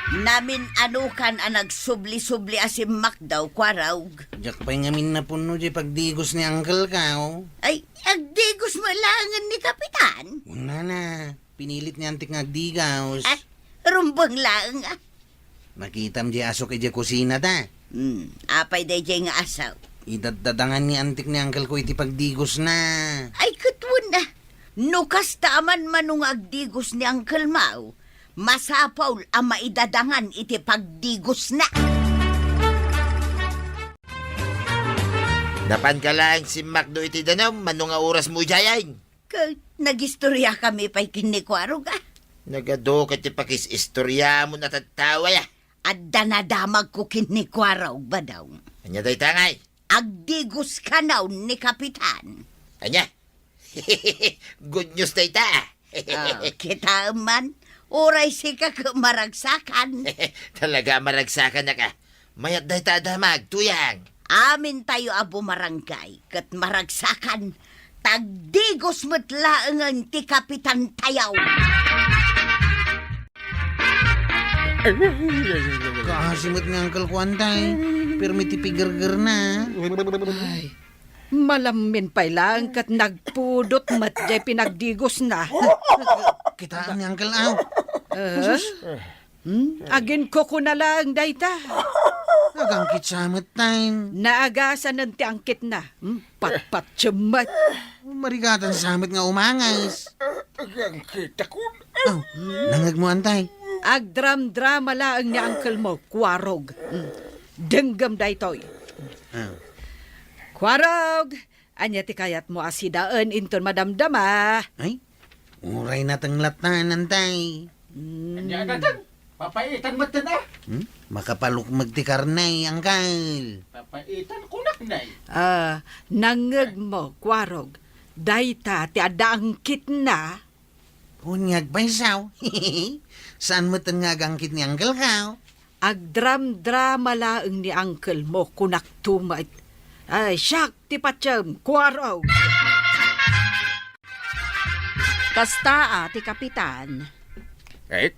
Namin anukan ang nagsubli-subli asim makdaw kwaraw. Jak pa'y ngamin na puno di pagdigos ni Uncle Kao. Ay, agdigos mo langan ni Kapitan. Una na, pinilit ni antik ngagdigaws. Ah, rumbang lang ah. Makitam di aso kay di kusina ta. Apay day jay nga asaw. Idadadangan ni antik ni Uncle ko iti pagdigos na. Ay, katwan na. Nukas taaman manung agdigos ni Uncle Mau. Masapaw ang maidadangan iti pagdigos na. Napan ka lang si Macdo iti danom, manong nga oras mo jayain. Nagistorya kami pa'y kinikwarog ah. Nagado ka ti pakis-istorya mo natatawa ya. At danadamag ko kinikwaraw ba daw? Anya day tangay? Agdigos ka naw ni Kapitan. Anya? Good news day ta. Kita man, oray si ka maragsakan. Talaga maragsakan na ka. Mayat day ta damag, tuyang. Amin tayo abo marangkay, kat maragsakan. Tagdigos matlaangan ti Kapitan tayaw. Kaasimot ni Uncle Kwantay. Permiti pigirgir na. Ay, malamin pa lang kat nagpudot matjay pinagdigos na. Kitaan ni Uncle Au. Agin ko na lang, dayta. Agangkit samot time. Naagasan ng tiangkit na. Pat-pat tsumat. Marigatan samot nga umangas. Agangkit ako. Oh, nangag mo antay. Agdram-drama lang ni uncle mo, kwarog. Denggam daytoy. Kwarog, anya ti kayat mo asidaan inton madamdama. Ay, uray na tang latan antay. Kanya natang, papaitan mo ito na. Makapaluk magtikarnay, Uncle. Papaitan kunak na Nangag mo, kwarog. Dayta ti adaangkit na. Unyag pa isaw. Saan mo tang ngagangkit ni Uncle Kao? Agdram-drama laang ni uncle mo kunak tumait. Ay, siyak ti patsam, kwarog. Kasta ti kapitan.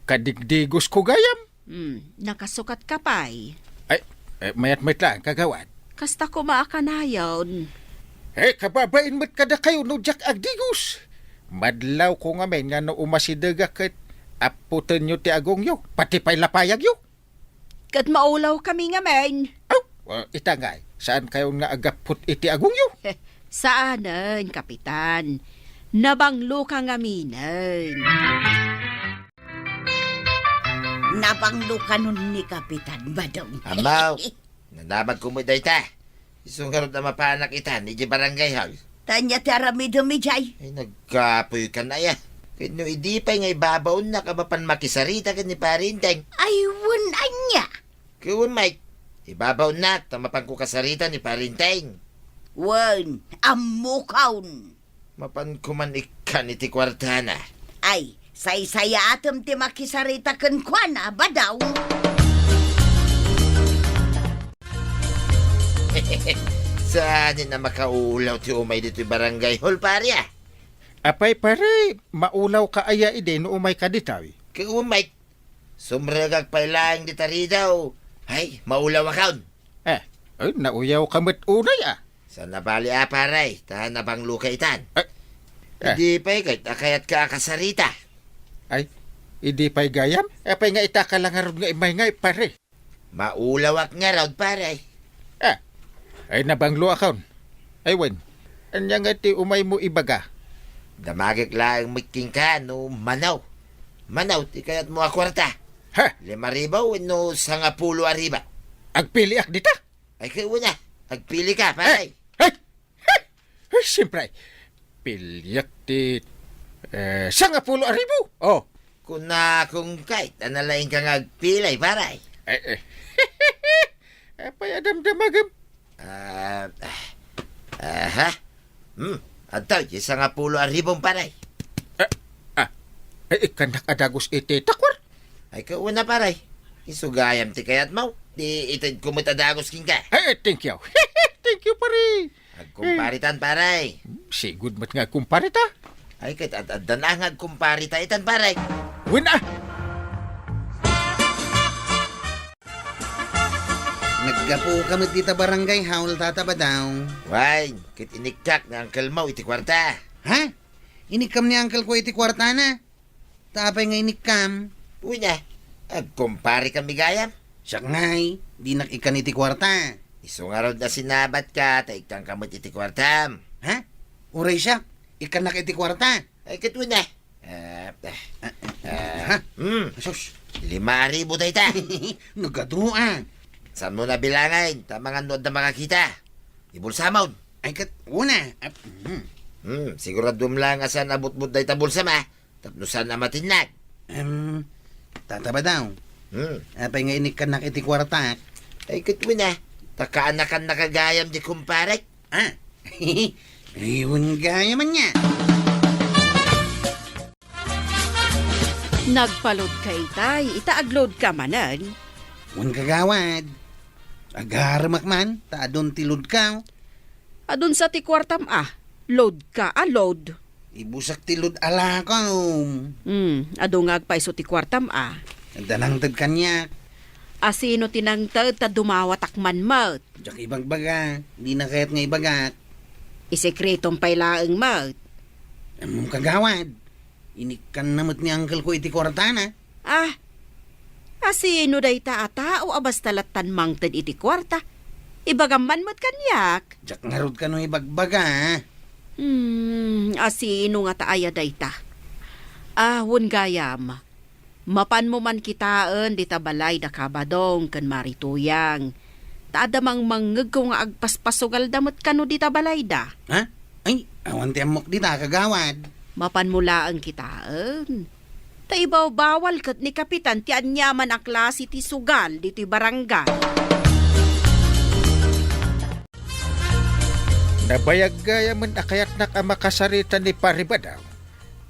Kadigdigos ko gayam. Nakasukat ka pa'y. Mayat-mayat lang kagawad. Kasta ko maakanayon. Kababain mo't kada kayo no jak agdigos. Madlaw ko nga men nga no umasidaga kat aputan nyo ti agong yo. Pati pa'y lapayag yo. Kat maulaw kami nga men. Itangay, saan kayo nga agaput iti agong yo? Saanan, kapitan? Nabanglo ka nga minan. Nabanglo ka nun ni Kapitan ba daw? Amaw, nanamag ko mo day ta. Isungarod na mapanak ita, ni di barangay hall. Tanya ti aramidumijay. Ay, nagkapoy ka na ya. Kano hindi pa nga ibabaw na kabapan makisarita ka ni parinteng. Aywan anya. Kawon, Mike. Ibabaw na, tamapang ko kasarita ni parinteng. Wan, amukawn. Mapan ko man ikan iti kwartana. Ay, say-saya atom ti makisarita kan kwana ba daw? Saan na makaulaw ti umay dito barangay hall, pare ah? Apay pare, maulaw ka aya ide no umay ka ditawi. Kawon, Mike. Sumragag pa lang di tari daw. Ay, maulaw akaon. Nauyaw ka mo't unay ah. Sa nabali paray, tahan na bang luka itan. Ay, Hindi pa ikay, akayat ka akasarita. Ay, hindi pa'y gayam? Apay nga itaka lang nga imay nga pare. Maulawak nga raw, paray. Ay nabanglo akaon. Ay wen, anya nga ti umay mo ibaga. Damagik lang miking ka, no manaw. Manaw, ti kayat mo akwarta. Ha? 5,000 no 10 ariba. Agpili ak dita? Ay kayo na, agpili ka, paray. Ay, siyempre, pilyak ti 10,000. Oh, Kuna kung kahit, analain ka nga agpilay, paray. Apay adamdamagam. Ha? Ataw, 10 aribong paray. Ay, kandak adagos iti takwar. Ay kayo na, paray. Isugayam ti kayat mo. Di itad kumitadagos king ka. Ay, thank you. Thank you, pare. Agkumparitan, paray. Sigud mat nga kumparita. Ay, kahit at-adan ang agkumparita itan, paray. Win ah. Naggapo kamot dita barangay haul tataba daw. Why, kit inikak na Uncle Mau iti kwarta. Ha? Inikam ni uncle ko iti kwarta na. Tapay nga inikam. Uy na, agkumpare kami gayam. Siya ngay, di nakikan iti kwarta. Iso nga raw na sinabat ka, taikang kamot iti kwartam. Ha? Uray siya, ikanak iti kwarta. Ay, kit na. Ha? Asus, 5,000 tayo ta. nagaduan. Saan mo na bilangin? Tamang anood na makakita. Ibulsa mo. Ay kat, una. Sigurado lang asan abot-bot na itabulsa ma. Tapno saan na matinag. Tataba daw. Apay nga inikanak iti kwarta. Ay, kit na. Takaanakan nakagayam di kumpare. Ah, iyon gaya man niya. Nagpalod ka itay, itaaglod ka manan. Un kagawad. Agarmak man, taadon tilod ka. Adun sa ti kwartam load ka load. Ibusak tilod ala ko. Ado nga agpaiso ti kwartam Danang tad kanyak. Asino tinangtad ta dumawatakman mat. Diyak ibagbaga, di na kahit nga ibagak. Isekretong pailaang mat. Kagawad, inikan namot ni uncle ko iti kwartana. Asino day ta o abas talatan mangtad iti kwarta. Ibagaman mat kanyak. Diyak ngarod ka no ibagbaga. Asino nga taaya day ta. Wun gayam. Mapan mo man kitaan di tabalay da kabadong kan marituyang. Taadamang manggag ko nga agpaspasugal damot kano di tabalay da. Ha? Ay, awan ti amok di ta kagawad. Mapan mula ang kitaan. Ta ibaw bawal kat ni kapitan ti anyaman ang klase ti sugal dito'y barangay. Nabayag gaya man akayat na ka makasarita ni Paribadaw.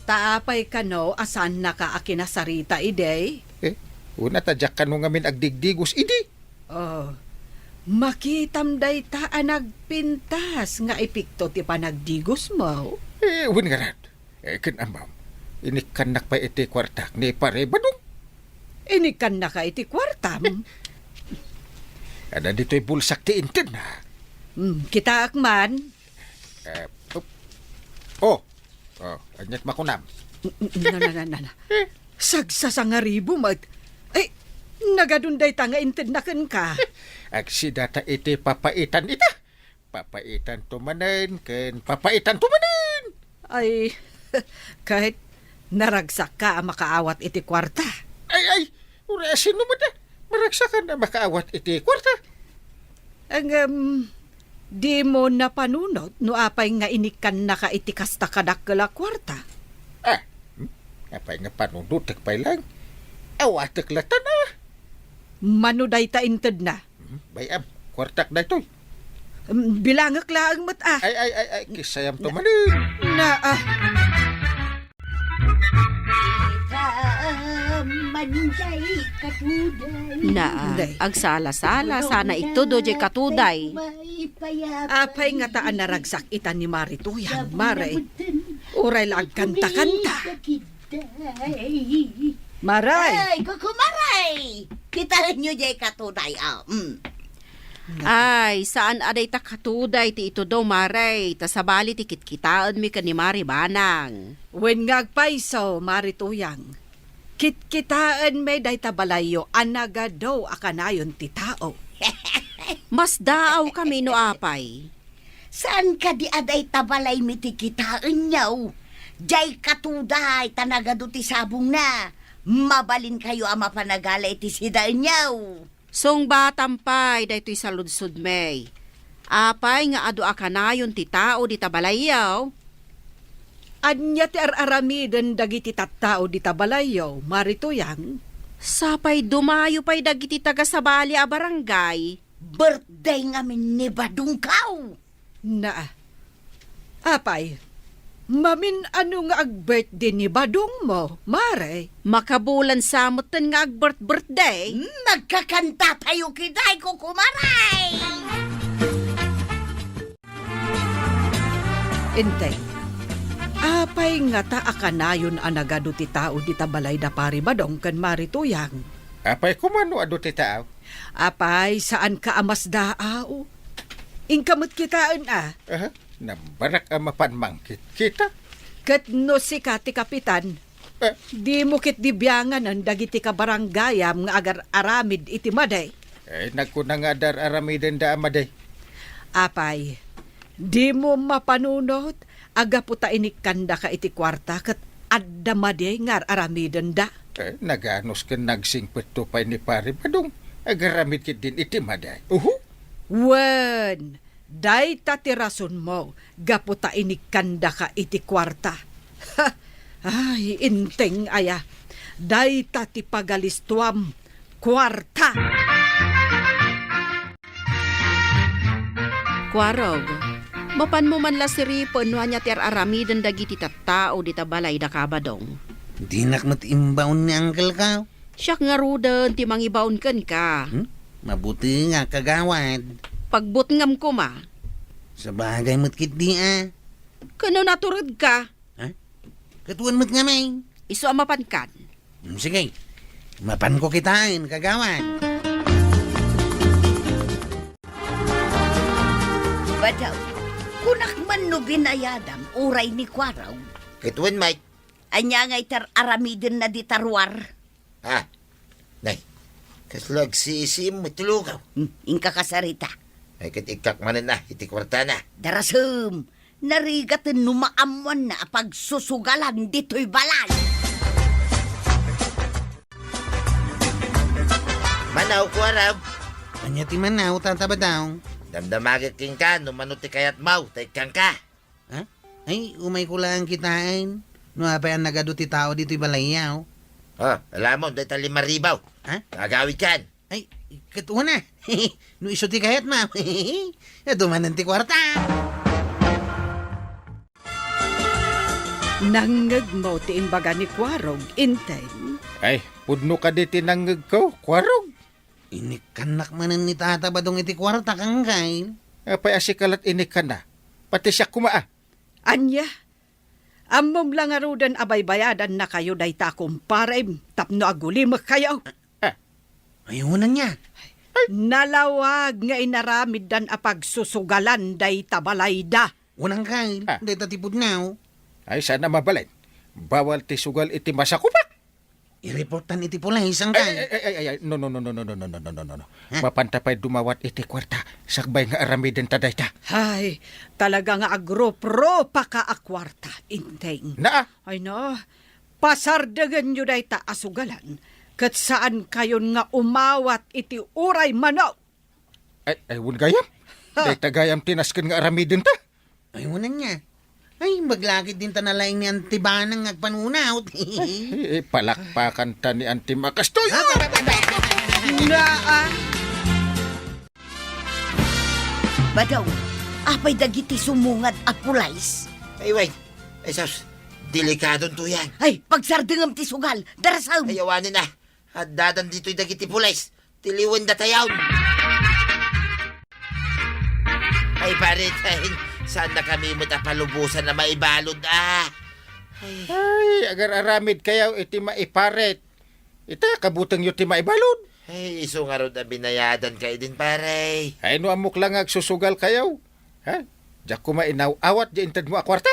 Taapay kano asan na ka akinasarita ide? Una tadyak ka nung amin agdigdigos, idi. Makitam day ta nagpintas nga ipikto ti panagdigos mo. Uwan nga rad. Kinamam, inikanak pa iti kwartak ni Paribadaw. Inikan na ka iti kwartam. Ada dito'y bulsak ti intin na. Kita akman. Anyat makunam. Na. Sagsasa nga ribo mat. Ay, nagadunday ta nga intinakan ka. Agsidata iti papaitan ita. Papaitan tumanen, ken papaitan tumanen. Ay, kahit naragsak ka makaawat iti kwarta. Ay, urasin naman na. Maragsakan na makaawat iti kwarta. Di mo napanunot no apay nga inikan na ka iti kasta kadakala kwarta. Apay nga panunod, takpay lang. Awatak lata na. Manuday ta inted na. Bayam, kwartak na ito'y. Bilangak laang mat Ay, kisayam tumanen. Manjay katuday. Agsala-sala sana ito doje katuday. Apay nga taan naragsak ita ni Marituyan, Maray. Uray lang kanta-kanta. Maray! Ay, kukumaray! Kita nyo jay katuday. Ay, saan aday ta katuday ti ito daw, Maray? Ta sabali ti kitkitaan mi ka ni Mari Banang. Wen ngagpaiso, Marituyang. Kitkitaan may day tabalayo, anaga daw akanayon ti tao. Mas daaw kami no apay. Saan ka di aday tabalay mitikitaan nyaw? Jay katuday, tanagado ti sabong na. Mabalin kayo ama panagalay ti sidaan nyaw. Song batampay, daytoy sa ludsud may. Apay nga adu akanayon ti tao di tabalayaw. Anya ti ar-aramiden dagiti tattao di tabalayaw, Marituyang. Sapay dumayo pay dagiti taga sabali a barangay. Birthday ngamin ni Badungkaw. Apay, mamin ano nga ag-birthday ni Badung mo, Mare? Makabulan samutan nga ag-birthday? Magkakanta tayo kiday ko kumaray! Intay, apay nga ta akanayon anagado ti tao di tabalay da pari Badong kan Marituyang. Apay kumano ado ti tao? Apay, saan ka amas daaw? Ingkamot kitaan Aha, nabarak ang mapanmangkit kita. Kat no si Kati Kapitan, Eh, di mo kit dibiyangan ang dagiti ka baranggayam nga agar aramid iti maday. nagkunang adar aramiden da amaday. Apay, di mo mapanunot, aga puta inikanda ka iti kwarta kat adda maday nga aramiden da. Naganos ka nagsingpet to pa ni pare padong. Agaramid kit din iti maday. Wen, day tatirason mo, gaputa inikanda ka iti kwarta. Ha, ay, inteng aya, day tati pagalistuam, kwarta. Kwarog, mapan mo man la si Ripo no anya ti aramiden dagiti tattao di tabalay da kabadong. Di nakmat imbaon ni Uncle Kao. Siyak nga ruden ti mangibaon ken ka. Mabuti nga kagawad. Pagbutngam ko ma, Sa bagay mo't kit di kano naturod ka, Katuan mo't nga may. iso amapan kan. Sige, mapan ko kitain, kagawad. Badaw, kunak man no binayadam, uray ni Kwaraw. Kituin, Mike. Anya ngay aramiden na di tarwar. Ha? Nay, kaslag si matulugaw. Ingka kasarita. Ay ikak manin na, iti kwarta na. Darasem, narigatan numaamuan na pagsusugalan dito'y balay. Manaw ko araw. Anya ti manaw, tatabadaw. Damdamagit king ka, numanuti kayat mau, taikang ka. Ha? Ay, umay ko lang kitain. No, apay ang nagado ti tao dito'y balayaw. Oh, alam mo, dahil tali maribaw. Ha? Gagawid kan. Ay, katuwa na. No, iso ti kayat, ma'am. Dumanan ti kwarta. Nangag mo ti imbaga ni Kwarog, inteng. Ay, pudno ka di tinangag ko, kwarog. Inikanak manan ni tatabadong iti kwarta kang kain. Apay asikalat inik ka na. Pati siya kumaa. Anya, amom lang arudan abay bayadan na kayo day ta kumparim, tapno agulimak kayo. Ayunan niya. Nalawag nga inaramid dan apagsusugalan day tabalayda. Unang kain. Ah. Dahil tatipod na. Ay, sana mabalin. Bawal ti sugal iti masakupak. I-reportan iti pula isang Ay, kain. no. Mapantapay dumawat iti kwarta. Sakbay nga aramiden taday ta. Ay, talaga nga agro-pro pa ka akwarta, inteng. Naa, Ay no, pasardagan nyo day ta asugalan, kat saan kayon nga umawat iti uray manaw. ay, wun gayam. Day tagayam tinasken nga aramiden ta. Ayunan niya. Ay, maglakit din tanalaing ni Antibanang agpanunaw. Palakpakan ta ni Auntie Makastoy. Naa, Badaw, apay dagiti sumungad a pulays. Ay, wait. Ay, sus. Delikadon to yan. Ay, pagsardengam ti sugal, darasam. Ayawanin na. At dadan dito'y dagiti pulis. Tiliwan da tayaw. Ay, paritain. Saan na kami matapalubusan na maibalod, Ay, agar aramid kayaw iti maiparet. Ita, kabutang yu ti maibalod. Ay, iso nga ron na binayadan kayo din, pare. Ay, no amok lang agsusugal kayaw. Ha? Diyak ko mainaw awat di intad mo akwarta.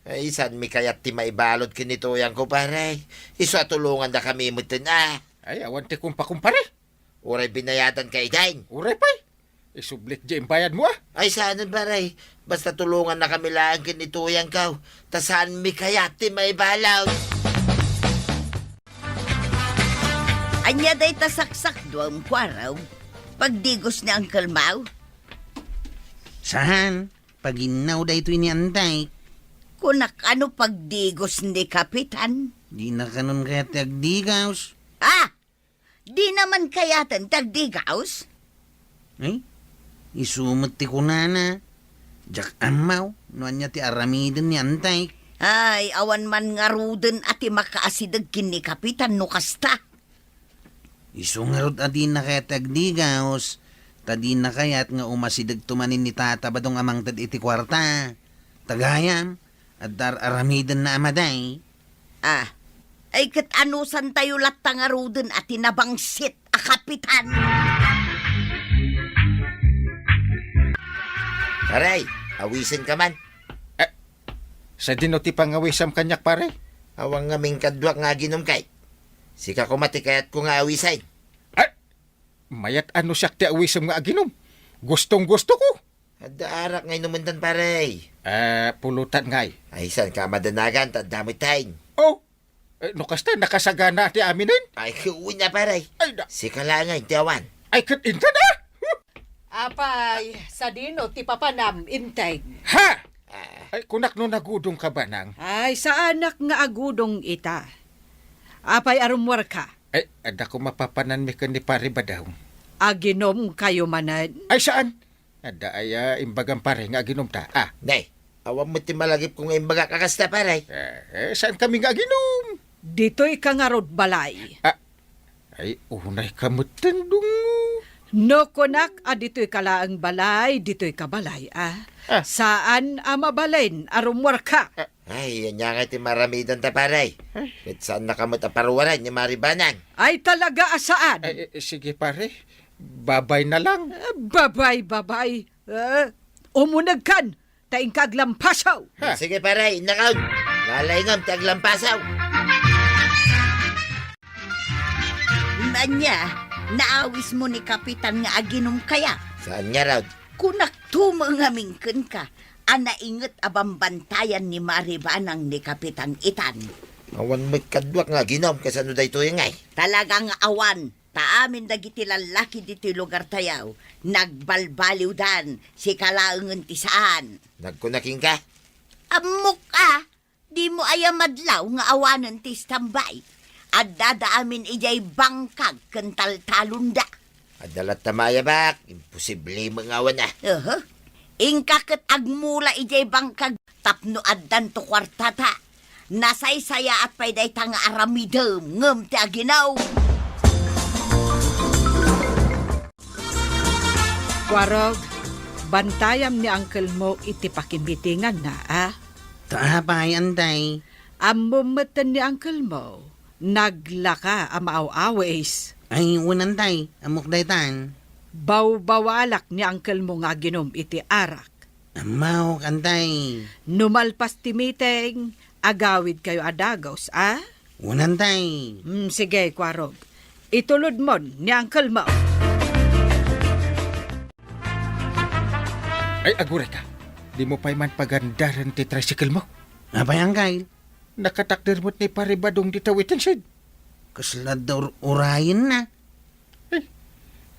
Ay, saan mi kayat ti maibalod kinituyan ko, pare. Iso atulungan na kami mutin, Ay, awan ti kumpare. Uray binayadan kayo din. Uray pa'y. Isublit di bayad mo Ay, saan pare. Basta tulungan na kami lang kinituyan ka. Ta saan mi kayat ti maibalod. Anya day tasaksak doang Kwaraw. Pagdigos ni Uncle Mau. Saan? Paginaw da ito'y ni Antay. Kunak ano pagdigos ni Kapitan. Di na kanon kaya tagdigaws. Di naman kayatan tagdigaws. Ay, isumot ti kunana. Jak amaw, nuan niya ti aramiden ni Antay. Ay, awan man nga ruden ati makaasidag kin ni Kapitan no kasta. Isungarot adi na kaya tagdigaws. Tadi na kaya't nga umasidag tumanin ni tata badong amang tad iti kwarta. Tagayam, at dar aramiden na amaday. Ay kat anusan tayo latangaruden at tinabangsit a kapitan. Paray, awisin ka man. Sa dinuti pangawisam kanyak pare. Awang ngaming kadwak nga ginom kay. Sika ko matikayat ko nga awisain. Mayat ano siya ti awisam nga aginom. Gustong gusto ko. Ada arak ngay numundan paray. Pulutan ngay. Ay san ka madanagan tadamit tayo. Oh, no kasta nakasagana ti aminin. Ay kuwi na paray. Ay da. Sika lang ngay tiyawan. Ay kat inta na. Apay, sa dino ti papanam intay. Ha! Ay kunak no nagudong ka ba nang? Ay, sa anak nga agudong ita. Apay arumwar ka. Ay, ada ko mapapanan mi ni pare ba daw? Aginom kayo manan. Ay saan? Ada ay imbagang pare nga aginom ta. Nay, awang mo ti malagip kung imbaga kakasta paray. Saan kami nga aginom? Dito'y kangarod balay. Ay, unay kamutan dong. No konak, dito'y kalaang balay, dito'y kabalay, Saan mabalain, arumwar ka? Ay, yan nga ti maramidan ta paray. At saan nakamot aparuwaran ni Maribanang. Ay talaga saan? Ay, sige pare, babay na lang. Babay. Umunag kan, taing kaglampasaw. Ha? Sige paray, nakaw. Lalaingam taglampasaw. Manya, naawis mo ni kapitan nga aginom kaya. Saan nga raw? Kunak tumangamingken ka, anainget abambantayan ni Maribanang ni Kapitan Itan. Awan may kadwak nga ginom kasano day tuyang ay. Talagang awan, taamin dagiti lalaki diti lugar tayaw, nagbalbaliw dan, si kalaangan tisaan. Nagkunaking ka? Amok di mo ayamadlaw nga awanan tis tambay. At dadaamin ijay bangkag kental talunda. Adalat tamaya bak, imposible mangawan na. Ingkaket agmula ijay bangkag tapno addan to kwartata. Nasaysaya at payday tanga aramidem ngem ti aginaw. Kwarog, bantayam ni uncle mo iti pakimbitingan na, Taapay, anday. Amumatan ni uncle mo, naglaka amaaw-awes. Ay, unantay. Amok daytan. Bawbawalak ni uncle mo nga ginom iti arak. Amok, antay. Numalpas ti meeting, agawid kayo adagos, Unantay. Sige, Kwarog. Itulod mo ni uncle mo. Ay, agure ka. Di mo pa'y man pagandaran ti tricycle mo. Apay, angkay. Nakatakdermot ni pare badong ditawitin siya. Kaslad daw urayin na.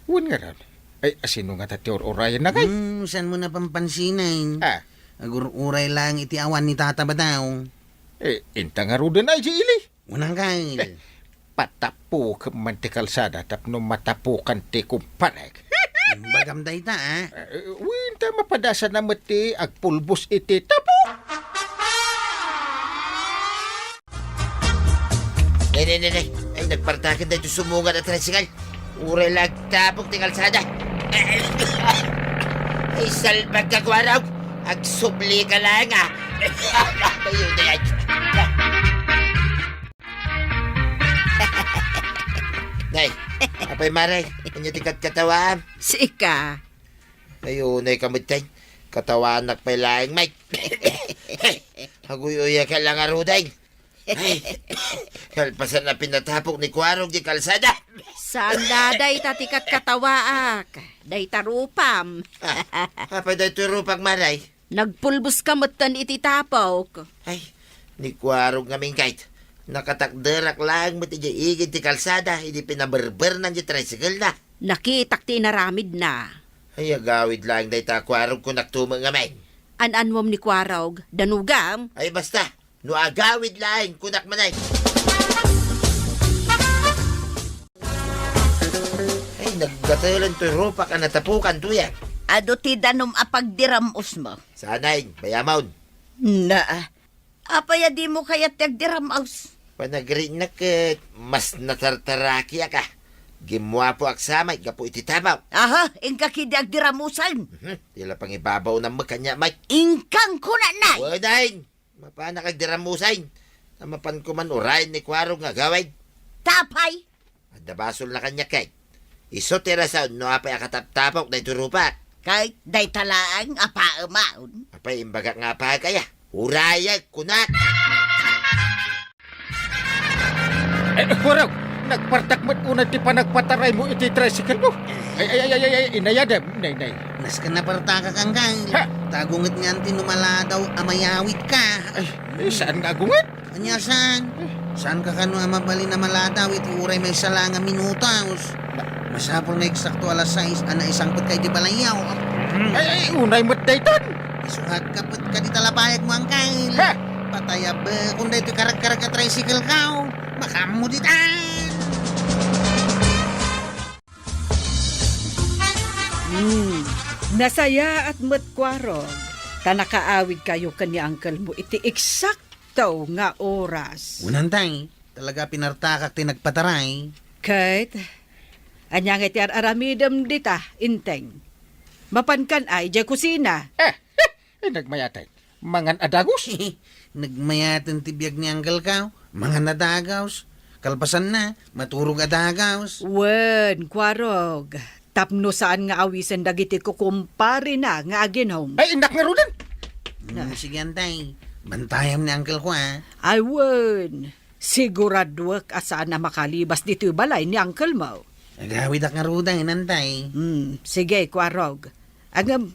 Huwag nga rin. Ay, asino nga tati orayan na kay? Saan mo na pampansinan? Agur uray lang iti awan ni tata ba daw? Inta nga rudan ay ili. Unang kay. Patapo ka man ti kalsada tapno matapukan ti kumparek. Bagam dayta, Winta mapadasa na mati agpulbos iti tapo. Nay. Ay, nagpartakan na ito sumungan at tricycle. Uray lagtapok ti kalsada. Ay, salbag ka kwaraw. Agsubli ka lang, Ayun na yan. Nay, apay maray. Kanya tikat katawaan. Sika. Ayun na kamutay. Katawaan nakpay laing, Mike. Haguy-uya ka lang aruday. Ay, kalpasan na pinatapok ni Kwarog di kalsada. Saan daday tatikat katawaak? Day tarupam. Kapag daw turupag maray. Nagpulbos ka matan iti tapok. Ay, ni Kwarog nga kahit. Nakatakderak lang mo ti igid ti kalsada. Hindi pinaberber na di tricycle na. Nakitak ti naramid na. Ay, agawid lang dahi ta Kwarog kung naktumang nga may. An-an mom ni Kwarog, danugam. Ay, basta. No agawid lang kunak manay. Ay, naggatalan to rupak ang natapukan to yan. Ado ti danom apagdiramos mo. Sanay, bayamaw. Na, apaya di mo kaya tagdiramaus. Panagrin na ket, mas natartaraki ka. Gimwa po aksamay, gapo iti tabaw. Ingka kidi agdiramusan. Tila pang ibabaw ng magkanya, Mike. Ingkang kuna na. Wadain, mapana kag diramusain. Amapan ko man uray ni Kwarog nga gawid. Tapay! Adabasol na kanya kay. Iso tira sa no apay akatap-tapok na iturupa. Kahit day talaang apaamaon. Apay imbaga nga pa kaya. Urayag kunak. Kwarog, nagpartak mo't unad ti panagpataray mo iti tricycle mo. Ay, inayadam, nay. Nas ka naparta ka kang Ha? Tagungit nga tinumala daw amayawit ka. Saan nga agungan? Anya saan? Saan ka kano amabali na maladaw iti uray may salanga minutos. Masapol nga eksakto alas 6 ana isang put kay di balayaw. Ay, unay mo't daytan. Isuhag kapit ka di talapayag mo ang kail. Ha? Patayab kung dito karag-karag ka tricycle ka. Makamuditan. Nasaya at matkwarog. Tanakaawid kayo kani uncle mo iti eksakto nga oras. Unantay, talaga pinartakak ti nagpataray. Kahit, anyang iti aramidam dita, inteng. Mapankan ay, di kusina. Nagmayatay. Mangan adagos. Nagmayatin ti biyag ni Uncle Kao. Mga nadagaws. Kalpasan na, maturog adagaws. Wen, kwarog. Tapno saan nga awisan dagiti ko kumpari na nga aginom. Ay, inak nga rudan. Sige antay, bantayam ni Uncle ko ha. Ay, wen. Siguradwak asaan na makalibas dito balay ni uncle mo. Nagawid ak nga ruday, nantay. Sige, kwarog.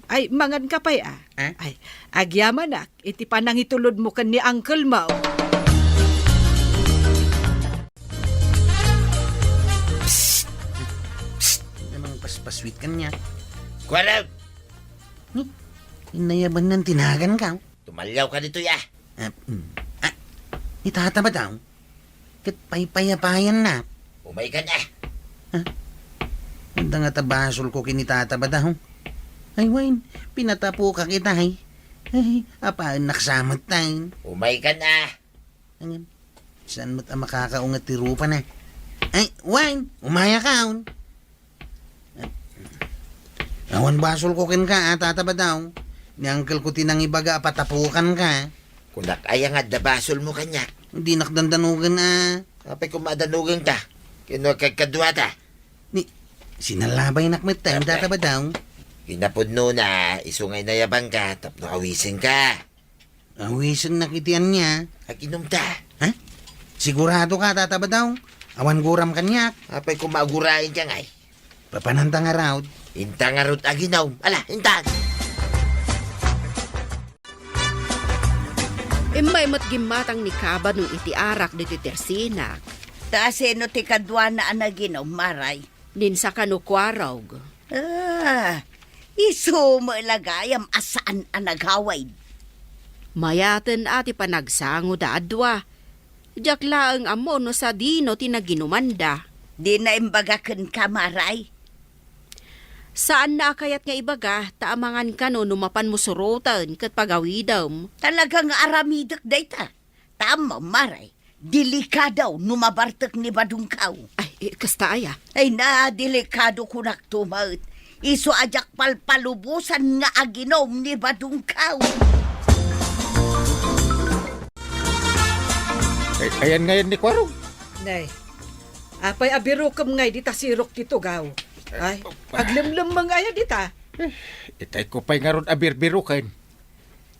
Ay, mangan ka pa'y ah. Ha? Ay, agyaman ak, iti panang itulod mo kan ni uncle mo. Namang paspasweet ka niya. Kwarog, Inayaban ng tinagan ka. tumalyaw ka dito ya. Itataba daw. Kat paypayapayan na. Umay ka na. Handa nga tabasol ko kinitataba daw. Ay, Wayne, pinatapo ka kita, ay. Ay, apaan naksamat tayo. Umay ka na. Angin, saan mo't ang makakaungat ti rupa na? Ay, Wayne, umaya ka, on. Awan basol ko kin ka, tataba daw. Ni uncle ko tinang ibaga, patapukan ka. Kunak ay nga dabasol mo kanya. Hindi nakdandanugan na. Apay kumadanugan ka. Kino kagkadwa ta. Ni, sinalabay nakmet tayo, tataba daw. Kinapudno na, isungay na yabang ka, tapno awisin ka. Awisan nakitian niya. Aginom ta. Ha? Sigurado ka, tataba daw. Awan guram kanyak. Apay kumagurain ka ngay. Papananta nga raw. Inta nga rot aginaw. Ala, inta. Imay matgimatang ni Kaba nung iti arak dito tersinak. Taaseno ti kadwa na anaginom, maray. Ninsa ka no kwarog. Iso mo ilagayam asaan anagaway. Mayaten ati panagsango da adwa. Diyak laang amo no sa dino tinaginumanda. Di na imbagakan ka, maray. Saan na kayat nga ibaga, taamangan ka no numapan mo surutan kat pagawidam. Talagang aramidak dayta. Tama, maray. Delikadaw numabartak ni Badungkaw. Ay, kasta aya. Ay na, delikado kunak tumaut. Iso ajak palpalubusan nga aginom ni Badungkaw. Ayan ngayon ni Kwarog. Nay, apay abiro kam ngay dita sirok dito gaw. Ay, aglimlim mga aya dita. Itay ko pa'y nga ron abir-birukin.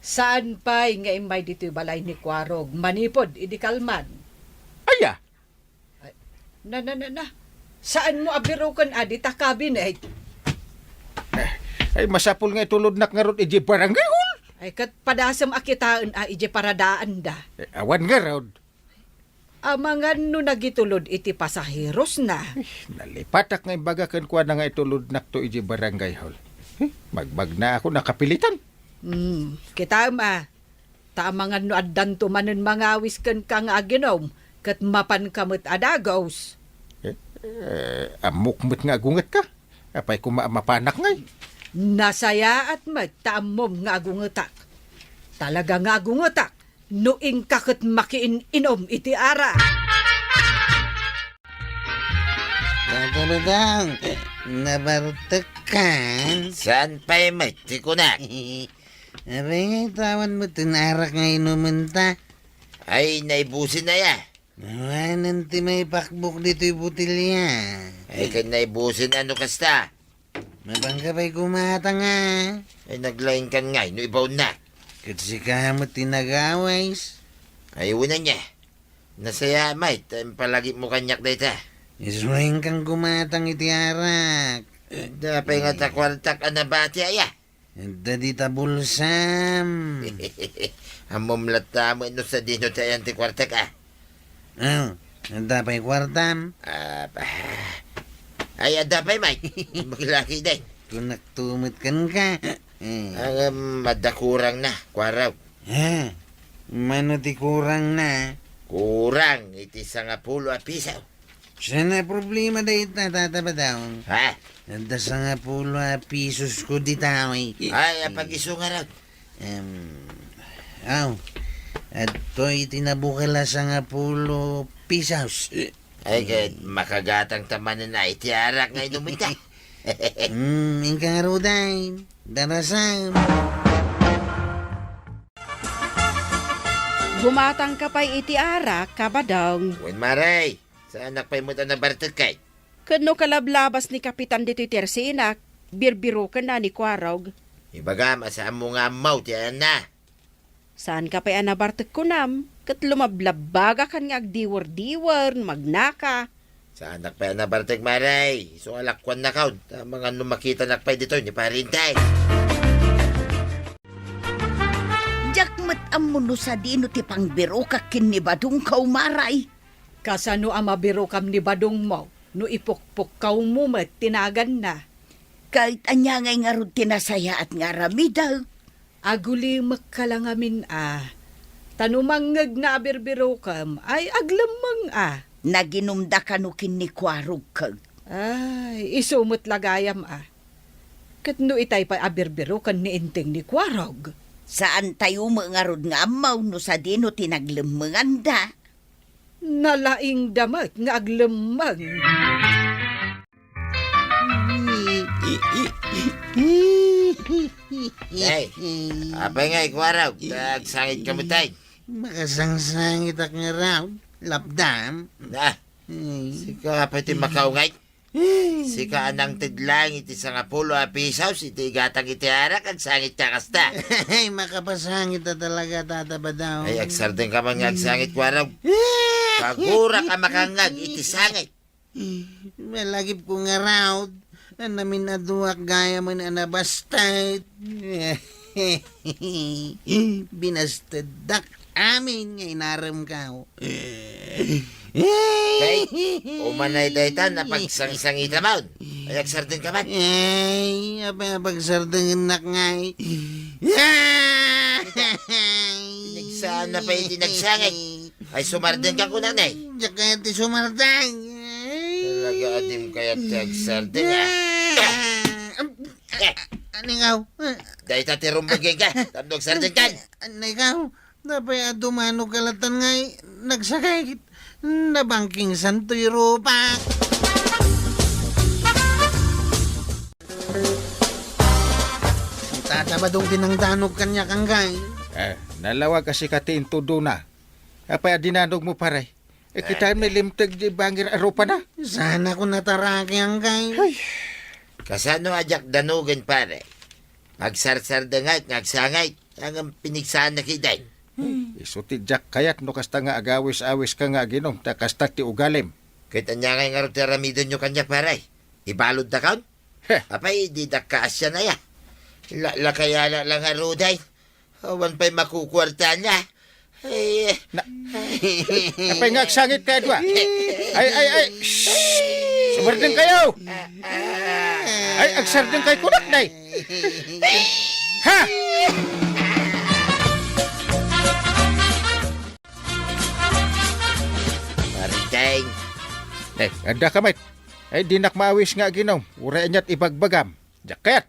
Saan pa'y nga imay dito balay ni Kwarog? Manipod, idi kalman. Aya, Na. Saan mo abiro kan adita cabinet? ay masapul nga itulod nak nga ron iji barangay hall. Ay kat padasam akitaan a ije paradaan da. Awan nga ron. Amangan no nagitulod iti pasaheros na. Nalipatak nga imbaga kan kuha na nga itulod nak to iji barangay hall. Magbag na ako nakapilitan. Kita ma. Taamangan no addan tumanen mga wisken ka nga aginom. Kat mapan kamot adagaws. Amukmut nga agungat ka. Apay mapanak ngay. Nasaya at magtaamom nga agungetak. Talaga nga agungetak. Nuing kakot makiin-inom iti ara. Tataba daw. Nabartak ka. Saan pa'y may tikunak? Aray, tawan mo tinarak nga inumunta. Ay, naibusin na ya. Wanan ti may pakbuk dito'y butilya. Ay, kan naibusin ano kasta. Mabangka pa'y kumata nga. Ay, naglain kan ngay, no ibaw na. Kasi kamot tinagaways. Ay, una niya. Nasaya, mate. Palagi mo kanyak data. Iswain kang kumatang itiarak. Dapat nga takwartak anabati aya. Dadi tabulsam. Amumlat tamo ino sa dino tayo antikwartak ah. Oh, anda pa'y kwartam. Ay, adapay, mate. Maglaki day. Tunak tumot kan ka. Ang madakurang na, kwaraw. Ha? Mano ti kurang na. Kurang, iti sa nga pulo a pisaw. Sana problema da ita tatabadaw. Ha? Anda sa nga pulo a pisos ko di taway. Ay, apag-iso nga raw. Aw. At to'y tinabukala sa nga pulo pisos. Ay, kahit makagatang tamanan na itiarak nga inumita. Ingka nga ruday. Darasam. Gumatang ka pa'y iti arak, kabadong. Wen maray, sa anak pa'y mo na bartet kay. Kano kalablabas ni Kapitan dito'y tersinak, birbiro ka na ni Kwarog. Ibaga, masaan mo nga amaw, tiyan na. Saan ka pa'y anabartek kunam? Kat lumablabaga kan nga agdiwar-diwar, magnaka. Sa anak pa'y na bartek maray. So alakwan na kaun. Mga numakita na pa'y dito, ni parintay. Jakmat amuno sa dino ti pangbiro ka kinibadong kaumaray. Kasano ang mabiro kam ni badong mo, no ipukpuk kaw mo mat tinagan na. Kahit anya ngay nga ron tinasaya at nga ramidaw. Aguli magkalangamin Tanumangag na abirbiro kam, ay aglamang Naginumda ka no kinikwarog kag. Ay, isumot lagayam Kat no itay pa abirbiro kan ni inting ni Kwarog. Saan tayo nga ron nga amaw no sa dino tinaglemenganda. Nalaing damat nga aglamang. Ay, apay nga ikwaraw. Tagsangit ka mo tay. Makasangsangit ak nga raw. Lapdam. Na, sika pati makaungay. Sika anang tidlang iti sa nga pulo a pisaw, iti gatang iti arak, ang sangit ka kasta. Ay, makapasangit na talaga tatabadaw. Ay, agsardeng ka man nga agsangit kwaraw. Pagura ka makangag, iti sangit. Malagip ko nga raw. Namin naduwak gaya man anabastad. Binastadak amin nga inaram ka. Kay, umanay daytan na pagsangsangita mo. Ay, agsardeng ka man. Ay, pagsardang nak ngay. Pinagsaan na pa hindi nagsangit. Ay, sumardeng ka kunang nay. Diyak kaya ti sumardang. Talaga adim kaya tagsardeng Aningaw. Dahil tatirumbagay ka, tandog sardeng ka. Aningaw. Dapat dumano kalatan ngay. Nagsakay. Nabangking santoy rupak. Tatabadong tinangdanog kanya kanggay. Nalawag kasi katiin tudo na. Apay adinanog mo pare. Kita may limtag di bangir arupa na. Sana ko nataraki ang kay. Kasano ajak danugan pare. Magsarsardangay, ngagsangay, ang pinigsaan na kiday. Isuti jak kayat no kasta nga agawis-awis ka nga ginom. Takasta ti ugalim. Kahit anya nga nga ron nyo kanya pare. Ibalod na kaon? Apay, di dakasya na ya. Kaya lang haruday. Awan pa'y makukwarta niya. Ay, Apay nga agsangit ka dwa. Ay. Shhh! Sumardeng kayo. Ay, agsardeng kay kunak day. Ha! Mariteng. Ada kamay. Ay, dinak maawis nga ginom. Uray niya't ibagbagam. Jaket.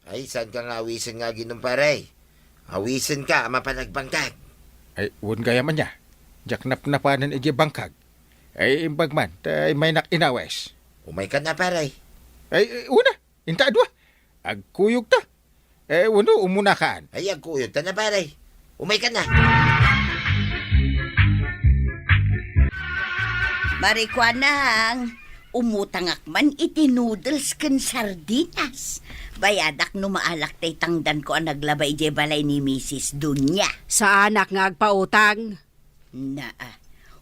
Ay, saan ka nga awisin nga ginom pare? Awisin ka, mapanagbangkag. Ay, uwan gaya man niya. Jak napnapanan iji bangkag. Ay, imbagman. Ay, may inawes. Umay ka na pare. Ay, una. Inta adwa. Agkuyog ta. Uno, umunakaan. Ay, agkuyot ka na pare. Umay ka na. Marikwanang, umutangak man iti noodles ken sardinas. Bayadak no maalak tay tangdan ko ang naglabay di balay ni Mrs. Dunya. Sa anak nga agpautang.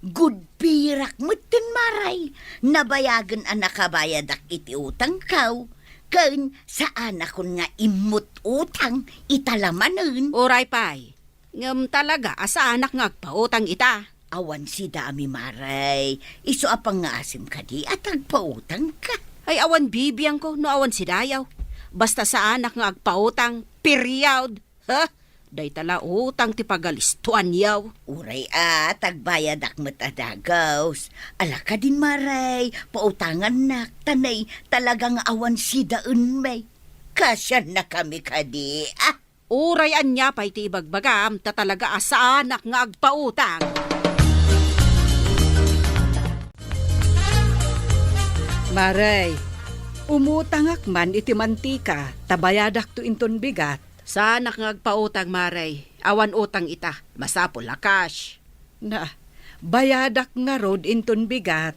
Good pirak mutin maray. Nabayagan ang nakabayadak iti utang kaw. Ken sa anak kon nga imut utang italamanen. Uray pay. Ngam talaga sa anak nga agpautang ita. Awan si dami maray. Iso apang nga asim ka di at agpautang ka. Ay awan bibiyang ko no awan si dayaw. Basta sa anak nga agpautang, period. Ha? Day tala utang ti pagalistuan yaw. Uray tagbayad akmet adagaws. Ala ka din maray, pautangan nak, tanay talagang awan si daun may. Kasya na kami kadi. Uray anya pa'y ti ibagbagam, ta talaga sa anak nga agpautang. Maray, umutangak man iti mantika, tabayadak to inton bigat. Sa anak nga agpautang, Maray. Awan utang ita, masapol lakas. Na, bayadak nga rod inton bigat,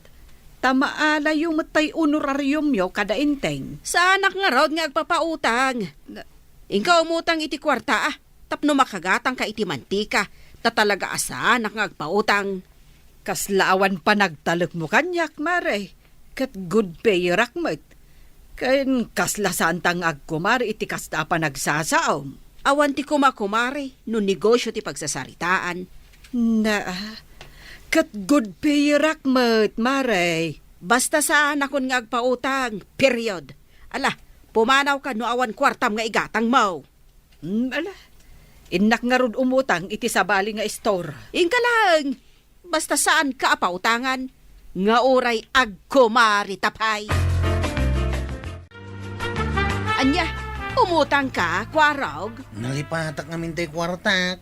tamaala yung matay honorarium yo kada inteng. Sa anak nga raw nga agpapautang. Ikaw umutang iti kwarta tapno makagatang ka iti mantika, ta talaga asa anak nga agpautang. Kaslaawan pa nagtalek mo kanyak, Maray. Kat good payerak mo't. Ken kasla santang agkumar iti kasta pa nagsasaom. Awan ti kumakumari, no negosyo ti pagsasaritaan. Na, kat good payerak mo't, Maray. Basta sa anak kon nga agpautang, period. Ala, pumanaw ka no awan kwartam nga igatang mo. Ala, inak nga rod umutang iti sabali nga store. Ingka lang, basta saan ka apautangan, nga oray agkumari tapay. Anya, umutang ka, kwarog? Nalipatak namin tayo kwartak.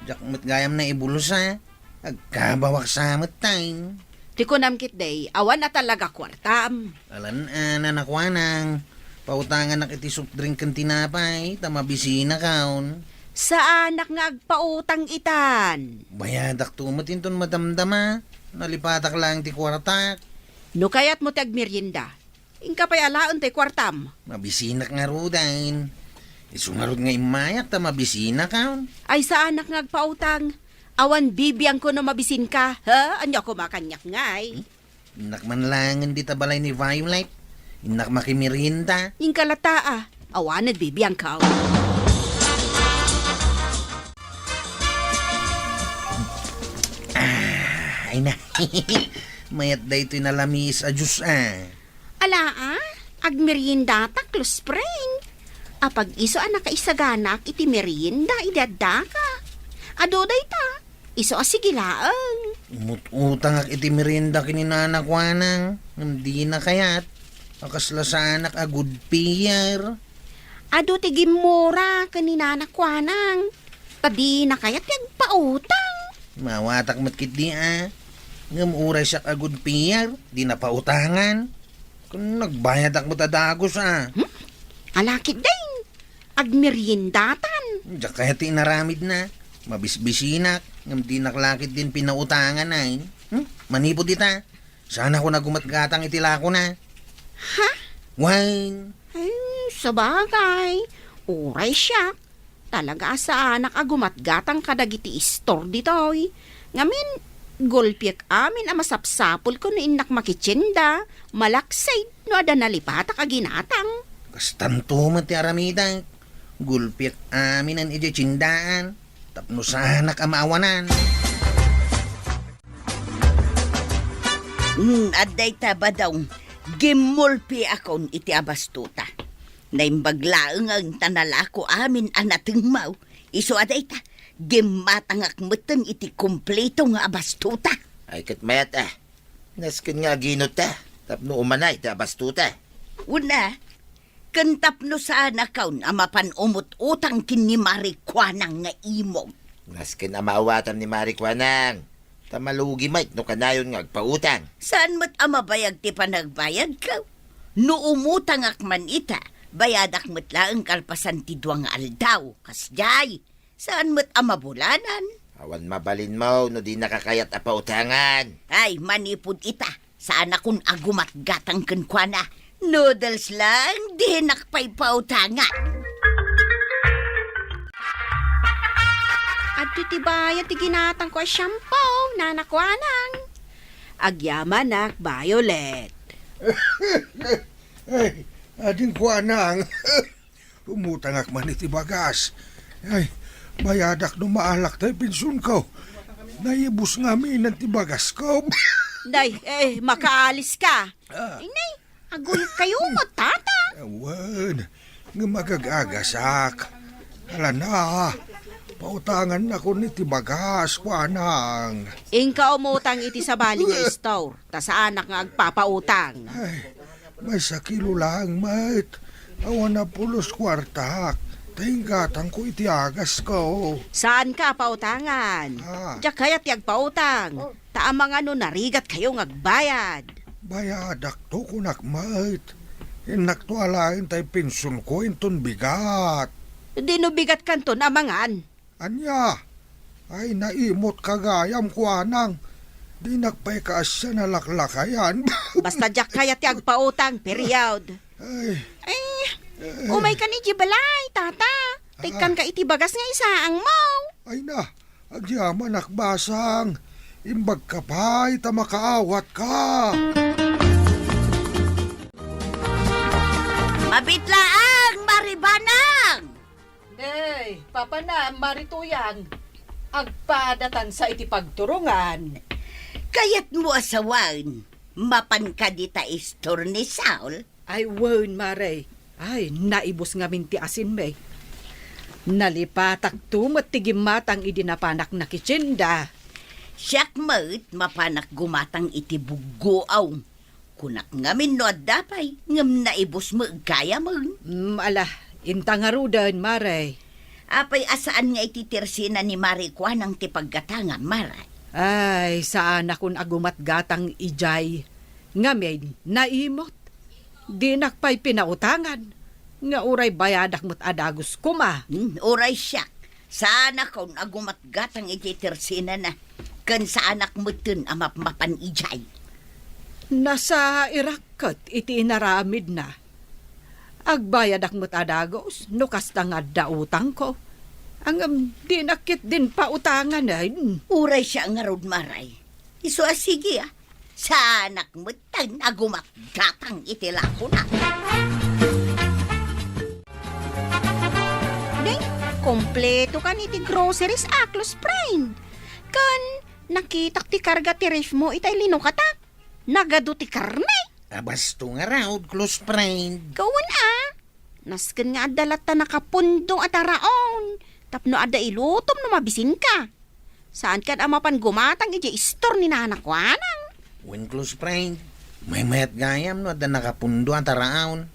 Diyak mo't gayam na ibulusa. Agkabawak sa time. Tikunamkit day, awan na talaga kwartam. Alan, nanakwanang. Pautangan na kiti soft drink kan tinapay. Tamabisina kaon. Sa anak nga agpautang itan. Bayadak tumatin ton madamdama. Nalipatak lang ti kwartak. No kayat mo ti agmerienda. Ingka pa'y alaon ti kwartam. Mabisinak nga rudain. Isungarod nga imayak ta mabisina kaon. Ay sa anak nga agpautang. Awan bibiyang ko no mabisin ka. Ha? Anya ko makanyak ngay. Inak man langan di tabalay ni Violet. Inak makimirinda. Ingka lataa. Awanad bibiyang ka. Ay na. Mayat da ito'y nalamis a Diyos Ala agmerienda ta close friend. Apag iso nakaisaganak iti merienda idadda ka. Adoday ta. Iso asigilaang. Utang ak iti merinda kininanak wanang. Hindi na kayat. Akasla sa anak a good payer. Ado ti gimura kanina nakwanang. Tadi na kayat pautang. Mawatak matkit di Ngamuray siya a good payer. Di na pautangan. Kung nagbayad ak mo tadagos Alakit din. Agmeriendatan. Diyak kaya tinaramid na. Mabisbisinak. Ngam di naklakit din pinautangan ay. Manipod ita. Sana ko nagumatgatang itila ko na. Ha? Wine. Ay, sabagay. Uray siya. Talaga sa anak agumatgatang kadagiti store ditoy. Ngamin, golpiak amin ang masapsapol ko na inak makitsinda. Malaksay no ada nalipatak aginatang. Kastanto man ti aramida. Gulpiak amin ang ijitsindaan. Tapno sa anak amawanan. Aday taba daw, gimulpi akon iti abastuta. Naimbaglaang ang tanalako amin anating mau. Iso aday ta, gimatangak meten iti kumpleto nga abastuta. Ay kat mayat Naskin nga ginot ta. Tapno umanay ta bastuta. Una, kantap no sa anakaw na mapan umut-utang kini marikwanang nga imong. Naskin amawatan ni Marikwanang. Tamalugi may no kanayon nga agpautang. Saan mo't amabayag ti panagbayad ka? No umutang akman ita, bayadak mo't laang kalpasan ti duwang aldaw. Kasjay, saan mo't amabulanan? Awan mabalin mo, no di nakakayat a pautangan. Ay, manipod ita. Saan akong agumat gatang kenkwana. Noodles lang, di nakpay pautangan. At ti bayad ti ginatang ko shampoo, nanakwanang. Agyaman nak, Violet. Ay, ading ko anang. Umutangak man iti bagas. Ay, bayadak no maalak tayo pinsun ko. Naibus nga min ti bagas ko. Day, makaalis ka. Inay, aguyot kayo mo, tata. Awan, nga magagagasak. Hala na, pautangan ako ni ti bagas ko anang. Ingka umutang iti sa bali nga store, ta sa anak nga agpapautang. Ay, may sakilo lang, mate. Awan na pulos kwartak. Tinggatang ko iti agas ko. Saan ka pautangan? Diyak kaya't yagpautang. Taamang ano narigat kayo ngagbayad. Bayadak to kunak, mate. Inaktualain tayo pinsun ko inton bigat. Di no bigat kanton amangan. Anya, ay naimot kagayam ko anang. Di nakpay kaasya na laklakayan. Basta diyak kaya't yagpautang, period. Ay, Umay ka ni Jibalay, tata. Tikan ka iti bagas nga isaang mo. ay na, agyaman akbasang. Imbag ka pa, ita makaawat ka. Mabitlaang, maribanang! Hey, papa na, marituyang. Agpadatan sa iti pagturungan. Kayat mo asawan, mapan ka di ta istor ni Saul. Ay, wen, Mare. Ay, naibos nga minti asin, may. Nalipatak tumat tigimatang idinapanak na kitsinda. Siyak mo't mapanak gumatang iti bugoaw. Kunak ngamin no adapay, ngam naibos mo kaya mo. Ala, intangarudan, Mare. Apay asaan nga ititirsina ni Marikwa ng tipaggatangan, Maray. Ay, saan akong agumat gatang ijay. Ngamin, naimot. Di nakpay pinautangan. Nga uray bayadak mo't adagos kuma. Oray siyak, sana kung agumat gatang ititirsina na. Kan sa anak mo tun amap-mapan ijay. Nasa Irakat iti inaramid na. Agbayadak mo't adagos, no kasta nga dautang ko. Ang di nakit din pautangan ay. Uray siya nga rod, Maray. Iso sige sa anak mo tan agumat gatang itilako na. Day, kompleto ka ni ti groceries aklos friend. Kan, nakitak ti karga ti ref mo itay linukatak. Nagado ti karne. Abasto nga raw, close friend. Kawan Nasken nga adalat ta nakapundong at araon. Tapno ada ilutom no mabisin ka. Saan kan amapan gumatang iti istor ni nanakwanang. When close friend, may mayat gayam no, ada nakapundo ang taraon.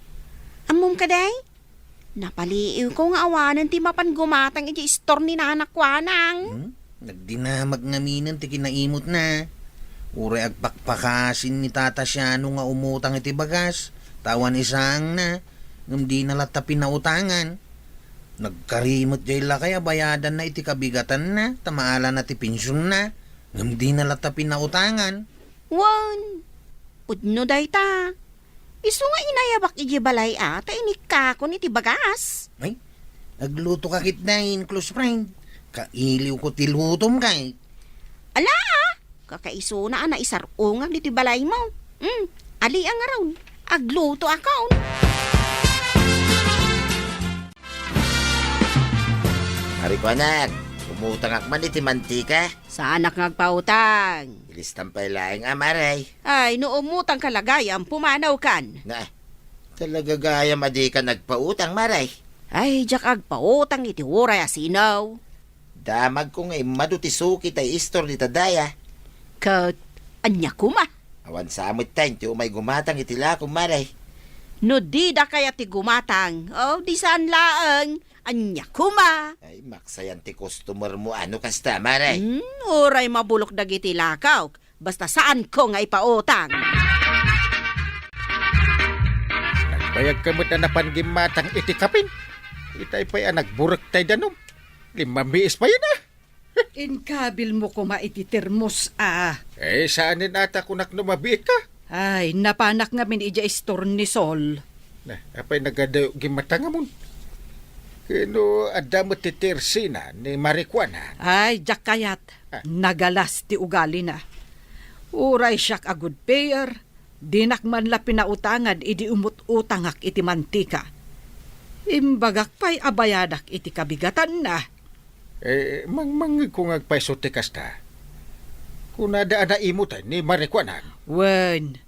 Amom ka day? Napaliiw ko nga awanan ti mapan gumatang iti istor ni nanakwanang. Nagdinamag ngaminan ti kinaimot na. Uray agpakpakasin ni tata siya nung nga umutang iti bagas. Tawan isang na. Ngam di nalata pinautangan. Nagkarimot jay la kaya bayadan na iti kabigatan na. Tamaala na ti pinsyon na. Ngam di nalata pinautangan. Wan, udno day ta. Isu nga inayabak iji balay ta inikakon iti bagas. Ay, nagluto ka kitnain, close friend. Kailiw ko ti lutom kay. Ala, kakaiso na isarungan iti balay mo. Ali ang araw, agluto akaon. Marikwanan, umutang akman iti mantika. Sa anak ngagpautang. Ilistan pa ilaing amaray. Ay, no umutang kalagayam, pumanaw kan. Na, talaga gaya madi ka nagpautang, maray. Ay, jak agpautang iti uray asinaw. Damag ko ngay madutisuki tay istor ni Tadaya. Kat, anya kuma. Awan sa amot tayo, ti umay gumatang itila kong maray. No di da kaya ti gumatang. Oh, di saan laang. Anya kuma. Ay, maksayan ti customer mo, ano kasta, maray. Uray mabulok dagiti lakaw. Basta saan ko nga ipautang. Nagbayag kamot na napanggimatang iti kapin. Itay pa'y nagburak tayo danom. 5 miis pa yun Inkabil mo ko maititirmos Saanin ata kunak numabiit ka? Ay, napanak nga min ija istornisol. Na, apay nagadayo gimatanga mo. Kino adamot titirsina ni Marikwana. Ay, jak kayat. Nagalas ti ugali na. Uray siyak a good payer. Dinak man la pinautangan idi umut-utangak iti mantika. Imbagak pa'y abayadak iti kabigatan na. Mangmangig ko ngagpaiso tikas ta. Kung nadaan na imutan ni Marikwanan. Wen,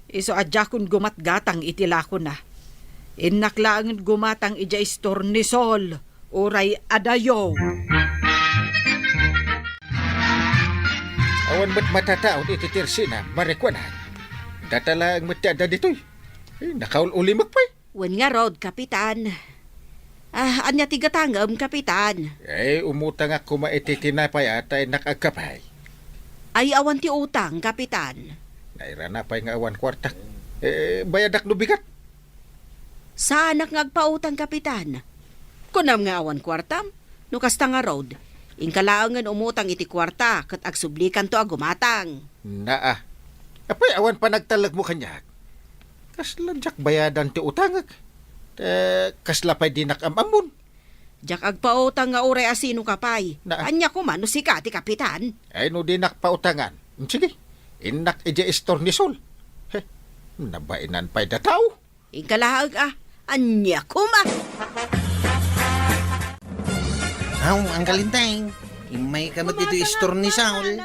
iso adjakon gumatgatang iti lako na. Innaklaang gumatang ija istornisol, uray adayo. Awan ba't matataon iti tirsina, Marikwanan? Datala ang matyada dito'y. Nakaul-uli magpay. Wen nga Rod, Kapitan. Anya tigatangam, Kapitan. Umutang ako maititinapay at ay nakagkapay. Ay awan ti utang, Kapitan. Nairanapay nga awan kwartak. Bayadak no bigat. Saan ngagpautang, Kapitan? Kunam nga awan kwartam, no kasta nga Rod. Ingkalaangan umutang iti kwarta kat agsublikan to agumatang. Naa. Apay awan pa nagtalag mo kanyak. Kasla jak bayadan ti utangag. Kasla pa'y dinakamamun. Jak agpautang nga uray asino kapay. Na. Anya ko man no si Kati, Kapitan. Ay no dinak pautangan. Sige, inak ija istornisol. Nabainan pa'y dataw. Ingkalaag anya ko man. Ang kalintay. May kamot dito istornisaol.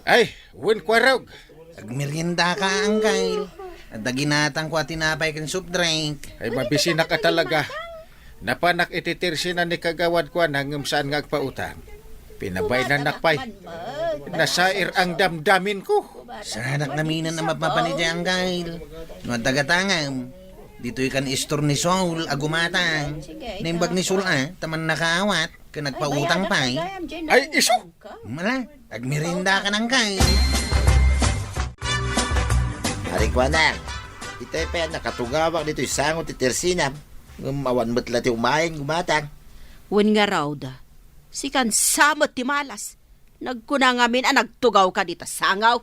Ay, wen kwarog. Agmerienda ka, Angkay. At daginatang ko at tinapay kan soup drink. Ay mabisina ka talaga. Napanak ititirsi na ni kagawad ko nangam saan nga agpautang. Pinabay na nakpay. Nasair ang damdamin ko. Sanak naminan na mapapanidya ang gail. No tagatangam. Dito ikan istor ni Saul agumatang. Nimbag ni Sula, taman nakawat. Kanagpautang pa'y. Ay, iso! Mala, agmerinda ka ng gail. Marikwanan, itay pa yan nakatugawak dito yung sangot ti Tersinam. Awan mo't lati umayin gumatang. Wen nga Rod, sikan samot ti malas. Nagkuna ngamin nagtugaw ka dito sangaw.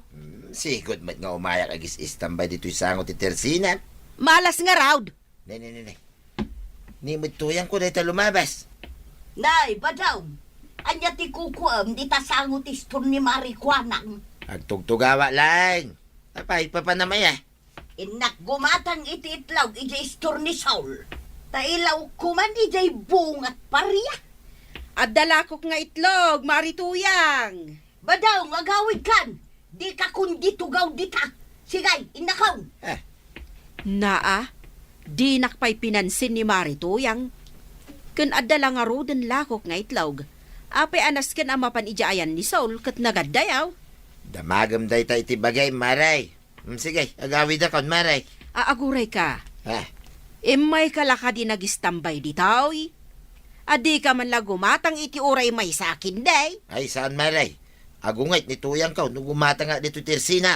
Sigod mat nga umayak agis istambay dito yung sangot ti Tersinam. Malas nga Rod. Nay. Ni magtuyang ko dito lumabas. Nay, badaw. Anya ti kukuam di tasangot istor ni Marikwanang. Agtugtugawa lang. Apay, papanamay Inak gumatang iti itlaw ija istor ni Saul. Tailaw kuman ijay bungat pariya. At dalakok nga itlog, marituyang. Badaw, magawid kan. Di ka kundi tugaw dita. Sigay, inakaw. Naa, di nakpay pinansin ni marituyang. Kun adala nga roden lakok nga itlog. Apay anas ken amapan ijaayan ni Saul kat nagadayaw. Damagam day ta iti bagay, maray. Sige, agawid akon, maray. Aaguray ka. Ha? Imay kalaka di nagistambay ditaw. Adi ka man lagumatang iti uray may sakin day. Ay, saan, maray? Agungayt ni tuyang ka, nung gumata nga dito Tersinam.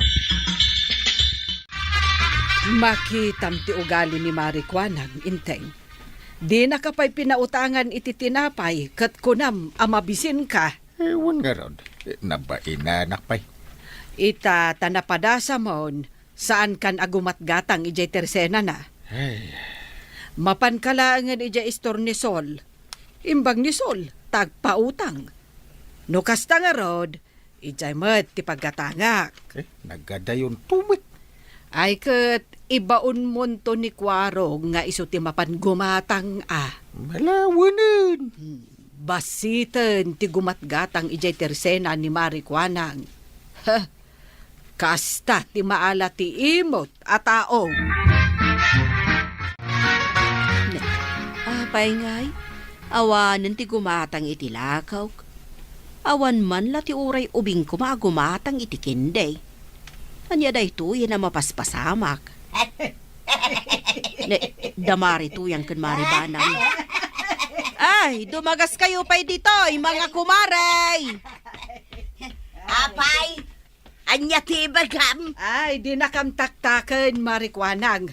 Makitam ti ugali ni Marikwanang, inteng. Di na kapay pinautangan iti tinapay, kat kunam amabisin ka. Ewan nga Rod. Nabaina nakpay. Ita tanapadasa mon, saan kan agumatgatang ijay tersena na. Ay, Mapan kalaangan ijay istor ni Sol. Imbang ni Sol, tagpautang. No kasta nga Rod, ijay mat ti pagkatangak. nagadayon tumit. Ay kat ibaon monto ni Kwaro nga iso ti mapan gumatang Malawanan. Basitan ti gumatgatang ijay tersena ni Marikwanang. Kasta ti maala ti imot at taong. Apay ngay, awanan ti gumatang iti lakaw. Awan man la ti uray ubing kumagumatang iti kinday. Anya day to yan na mapaspasamak. Damari to yang kan maribanang. Ay, dumagas kayo pa'y dito, mga kumaray! Apay, anya ti bagam. Ay, di nakamtaktaken Marikwanang.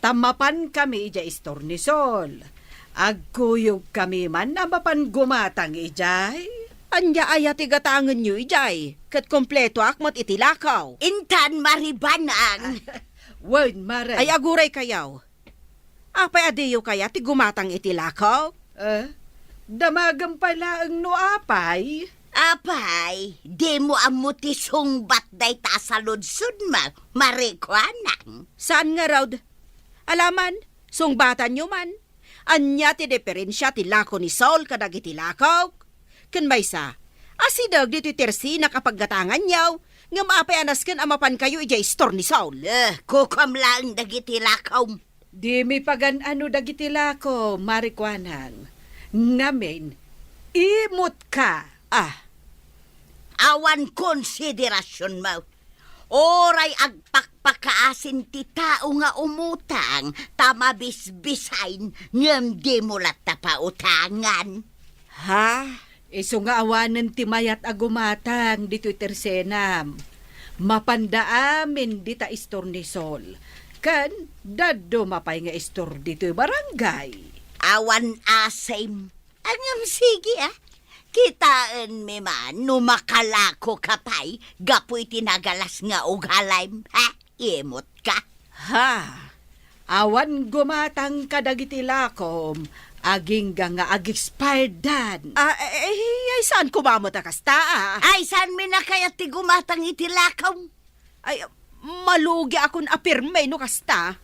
Tamapan kami ija istor ni Sol. Agkuyog kami man na mapan gumatang ijay. Anya aya ti gatangan nyo ijay. Kat kompleto akmat itilakaw. Intan maribanang. Word, Maray. Ay aguray kayaw. Apay adiyo kaya ti gumatang itilakaw? Damagan pala ang noapay. Apay, di mo amuti sungbat day ta sa ludsud ma, marikwanang. Saan nga raw? Alaman, sungbatan nyo man. Anya ti diferensya ti lako ni Saul kadag itilakaw. Kun may sa, asidag dito tersi nakapaggatangan yaw, nga maapay anasken amapan kayo ijay store ni Saul. Kukam lang dagiti lakaw. Di mi pagan ano dagitila ko, marikwanang. Ngamin, imot ka. Awan konsiderasyon mo. Oray agpakpakaasin ti tao nga umutang, tamabisbisain, ngam di mo lata pa utangan. Ha? Iso nga awanan ti mayat agumatang dito'y tersenam. Mapandaamin dita istor ni Sol. Kan, dado mapay nga istor dito'y barangay. Awan asem. Angam sige Kitaan mi man, numakalako kapay, gapoy tinagalas nga ugalaym. Imot ka. Ha? Awan gumatang kadagiti lakom, aging nga ag-expired dan. Ay saan kumamot akasta Ay, saan mi na kaya ti gumatang itilakaw? Ay, malugi akon apirme no kasta.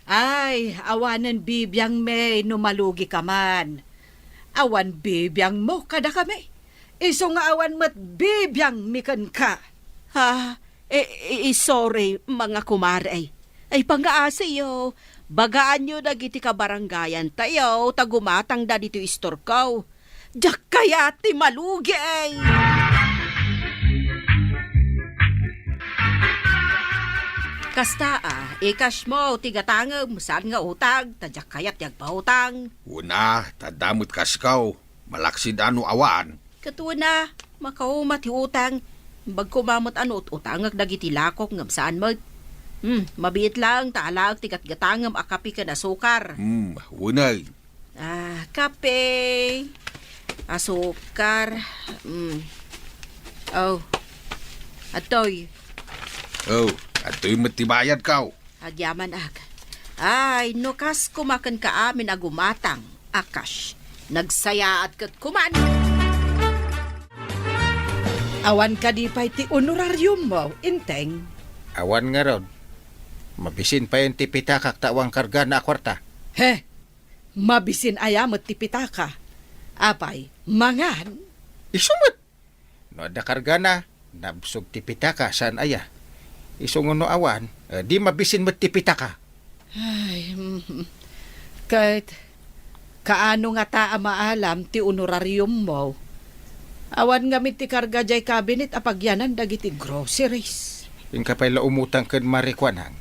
Ay, awanan bibiyang may numalugi ka man. Awan bibiyang mo kada kami. Iso nga awan mat bibiyang mikan ka. Ha? Sorry, mga kumare. Ay, pangaasiyo. Bagaan nyo dagiti ka barangayan tayo, tagumatang da dito istorkaw. Diyak kaya ti malugi ay. Kasta ikash mo, tigatangam, saan nga utang, tadyak kaya't yagpautang. Una, tadamot kaskaw. Malaksid ano awan. Katuwa na, makaumat utang. Bagkumamot ano, utangag dagiti lakok ngam saan mo. Mabiit lang, taalag tigat gatangam akapi ka na sukar. Unay. Kape. Asukar. Oh. Atoy. Oh, ato'y matibayad kaw. Agyaman Ay, nukas kumakan ka amin agumatang. Akash. Nagsayaat kat kuman. Awan ka di pa'y ti honorarium mo, inteng. Awan nga ron. Mabisin pa yung tipita kaktawang karga na kwarta. Mabisin ayamot ti pitaka. Apay, mangan. Isumot. No da karga na, nabsog tipita ka saan aya. Isong ano awan, di mabisin mo tipita ka. Ay, kahit kaano nga taa maalam ti honorarium mo. Awan nga ti karga jay cabinet apagyanan dagiti groceries. Yung kapay la umutang kan marikwanang.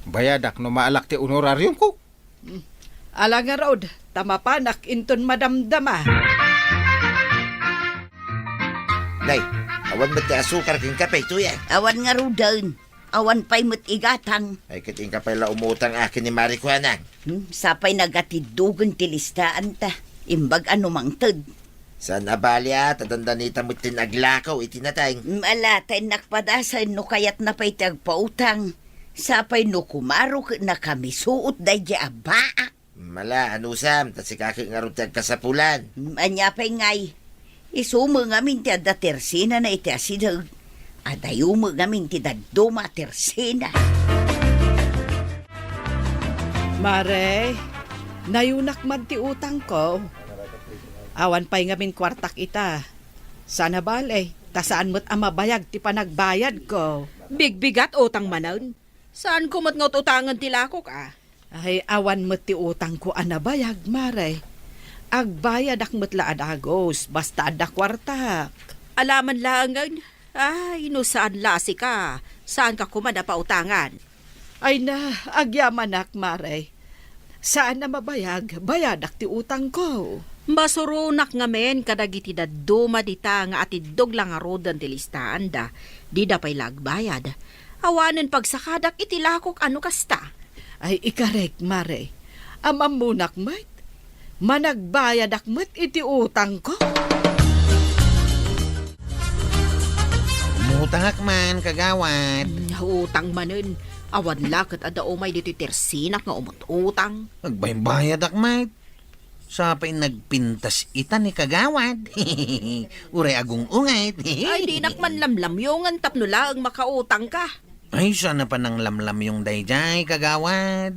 Bayadak no maalak ti honorarium ko. Ala nga raod, tamapanak inton madamdama. Nay, awan mo ti asukar king kapay tuya. Awan nga rudan. Awan pa'y matigatang. Ay kiting kapay la umutang akin ni Marikwanang. Sapay nagatidugan ti listaan ta. Imbag ano mang ted. Saan abalya, tadandanita mo tinaglakaw itinatay. Malatay nakpadasan no kayat na pa'y tagpautang. Sapay no kumaro na kami suot day di abaa. Mala, anusam, tas ikaki nga rutag kasapulan. Anya pa'y ngay. Isumo ngamin ti adda tersina na iti asidag. Adayo mo ngamin ti daduma tersina. Mare, nayunak man ti utang ko. Awan pa'y ngamin kwartak ita. Sana balay, tasaan mo't amabayag ti panagbayad ko. Bigbigat utang manon. Saan ko matngot utangan ti lakok Ay, awan mo't ti utang ko anabayag, mare. Agbayad ak mo't laadagos, basta ada kwartak. Alaman langan. Ay, no saan lasi ka? Saan ka kumada pa utangan? Ay na, agyamanak, mare. Saan na mabayag, bayadak ti utang ko. Masurunak nga men kadagiti daduma dita nga atidog lang nga rodan ti listaan da. Di da pa'y lagbayad. Awanen pagsakadak itilakok ano kasta. Ay, ikarek, mare. Amamunak mat. Managbayad akmat iti utang ko. umutangak man, kagawad. Utang manen. Awan lakat ada umay dito tersinak nga umutang. Nagbaybayad akmat. Sa pa'y nagpintas ita ni kagawad. Uray agong ungay. Ay, di nakman lamlamyongan tapno laang makautang ka. Ay, sana pa nang lamlam yung dayjay, kagawad.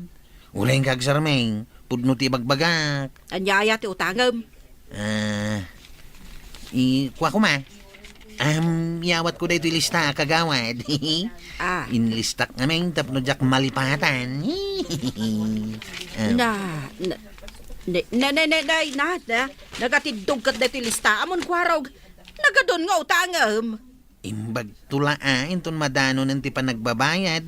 Uray kag sarmeng, pudno ti bagbagak. Anyaya ti utangam. Kuha ko ma. Yawat ko dito lista, kagawad. Inlistak namin tapno jak malipatan. Nagatidog kat dito lista amon kwarog. Nagadon nga utangam. Imbag tulaan ton madano ng ti pa nagbabayad.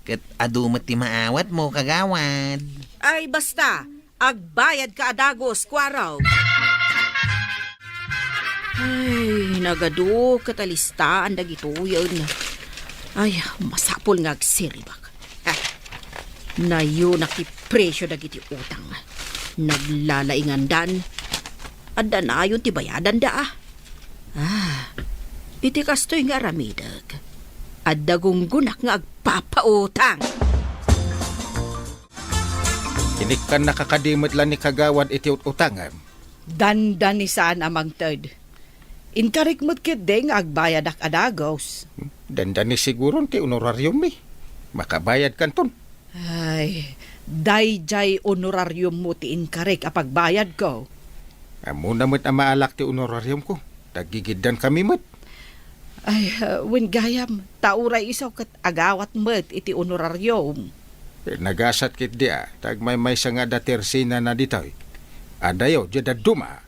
Kat adumat ti maawat mo, kagawad. Ay, basta. Agbayad ka adagos, kwaraw. Ay, nagado katalistaan dagito yun. Ay, masapol nga agsiribak. Na yun nakipresyo dagiti utang. Naglalaingan dan. Adda na yun ti bayadan da. Iti kastoy nga ramidag. Adda gunggunak nga agpapautang. Inikan nakakadimot lang ni kagawad iti utangan. Dandanisan amang third. Inkarik mo't kit ding agbayad ak adagos. Dandani siguro ti honorarium mi. Makabayad kanton. Ay, dayjay honorarium mo ti inkarik apagbayad ko. Amo na mo't amaalak ti honorarium ko. Tagigiddan kami mo't. Ay, when gayam, tauray isaw kat agawat mo't iti honorarium. Nagasat kit dia, tagmay nga datersina na ditoy. Adayo, jada duma.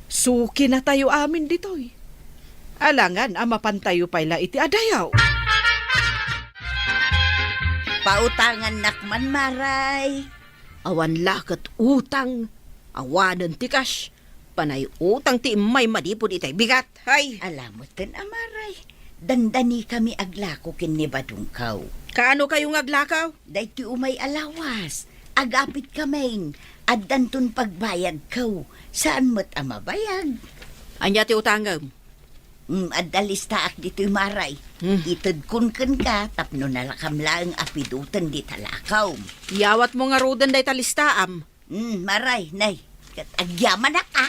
Suki na tayo amin ditoy. Alangan, amapantayo pala iti adayaw. Pautangan nakman, maray. Awan lakat utang. Awanan ti cash. Panay utang ti may madipod itay bigat. Hay! Alamutan, amaray. Dandani kami aglako kinibadungkaw. Kaano kayong aglakaw? Day ti umay alawas. Agapit kaming. Addantun pagbayad kaw. Saan mo't amabayag? Anya ti utangam? Addalista ak dito'y maray. Itad kun ka, tapno nalakam lang apidutan di talakaw. Yawat mo nga rudan day talistaam. Maray, nay. Agyaman na ka.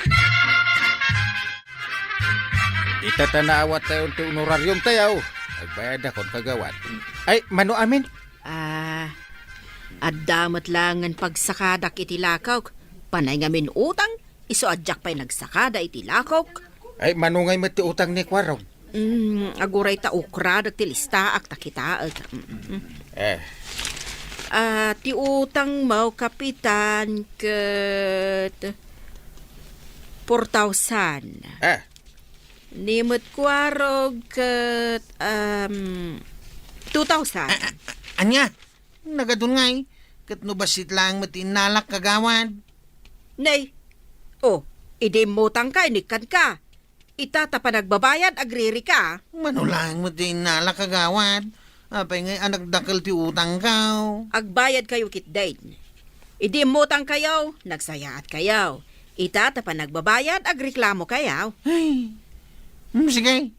Itatanawat tayo ti honorarium tayo. Agbayad akong kagawad. Ay, mano amin? Addamat langan pagsakadak iti lakaw. Panay ngamin utang, iso adyak pa'y nagsakada iti lakaw. Ay, manungay mo ti utang ni Kwarog. Aguray ta ukra ti lista ak takita. Ti utang mo kapitan ket 4,000. Nimot Kwarog ket 2,000. Anya, nagadun ngay. Kat no basit lang matinalak, kagawad. Nay, idi mutang ka, inikan ka. Itata pa nagbabayad, agriri ka. Manulang matinalak, kagawad. Apay ngay anak dakal ti utang kaw. Agbayad kayo kitdain. Idi mutang kayo, nagsayaat kayo. Itata pa nagbabayad, agreklamo kayo. Ay, sige.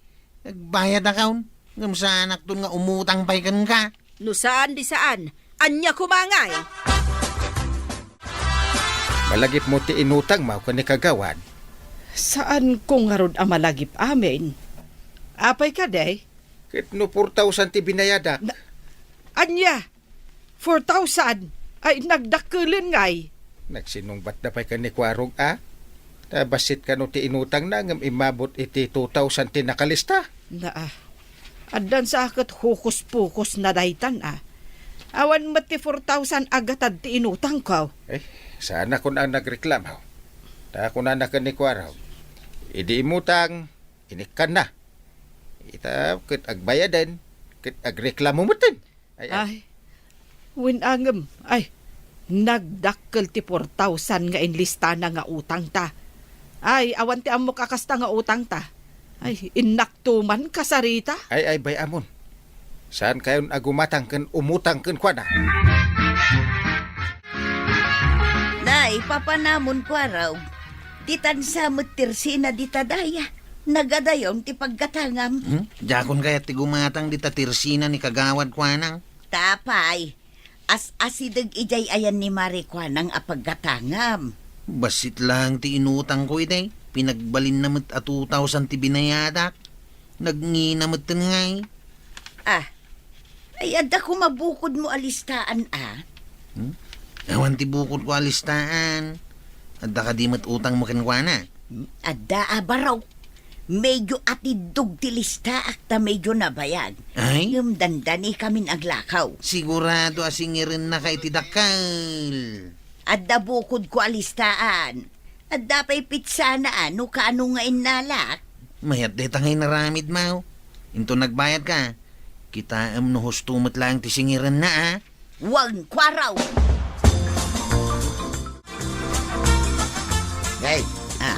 Nagbayad akaw. Ngam sa anak dun nga umutang pay kan ka. No saan di saan, anya kumangay. Malagip mo ti inutang mo ka ni kagawad. Saan kung harod amalagip amin? Apay ka, day? Kit no 4,000 ti binayadak. Anya, 4,000 ay nagdakulin ngay. Nagsinungbat na pa'y ka ni Kwarog, Tabasit ka no ti inutang na ngam imabot iti 2,000 ti nakalista. Addan sa akat hukus-pukus na daytan, Awan mati 4,000 agatad ti inutang ko. Sana kung ang nagreklamo. Ta kung na ka ni Kwarog. Idi imutang, inikan na. Ita, kit agbayadan, kit agreklamo mo tin. Ay, winangam, nagdakkel ti 4,000 nga inlista na nga utang ta. Ay, awan ti amok akasta nga utang ta. Ay, inaktuman kasarita. Ay, bay amon. Saan kayon agumatang kan umutang kan kwa na? Nay, papanamon ko araw. Ditan sa mutirsi na ditadaya. Nagadayon ti paggatangam. Jakon kaya ti gumatang di tatirsina ni kagawad kwanang. Tapay, as-asidag ijay ayan ni Marikwanang apaggatangam. Basit lang ti inutang ko itay. Pinagbalin na at 2,000 ti binayadak. Nagnginamot ngay. Ay adda ko mabukod mo alistaan Awan ti bukod ko alistaan. Adda ka di utang mo kenkwana. Adda abaraw. Medyo atidog ti lista akta medyo nabayag. Ay? Yung dandani kamin aglakaw. Sigurado asingirin na kay ti dakal. Adda bukod ko alistaan. Adda pa'y pitsa na ano kaano nga inalak. Mayat de tangay naramid mau. Into nagbayad ka. Kita no hustumot lang ti singirin na Wag kwaraw. Ngay,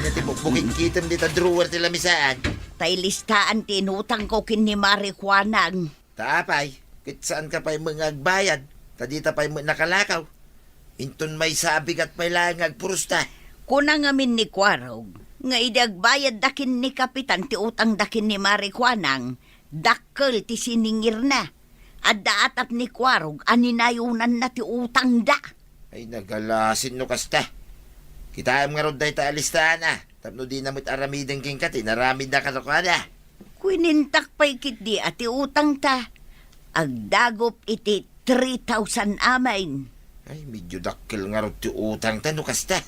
natibukbukin kitam dita drawer ti lamisaan. Tay listaan tinutang ko kin ni Marikwanang. Tapay, kit saan ka pa'y mga agbayad, tadita pa'y nakalakaw. Inton may sabig at may langag purusta. Kuna ngamin ni Kwarog, nga idagbayad dakin ni Kapitan ti utang dakin ni Marikwanang, dakkel ti siningir na. Adda atap ni Kwarog, aninayunan na ti utang da. Ay nagalasin no kasta. Kita nga rod day ta alistahan tapno di namit aramideng king kati, naramid na katukada. Kuinintak pa'y kit di ati utang ta. Agdagop iti 3,000 amain. Ay medyo dakkel nga rod ti utang ta no kasta.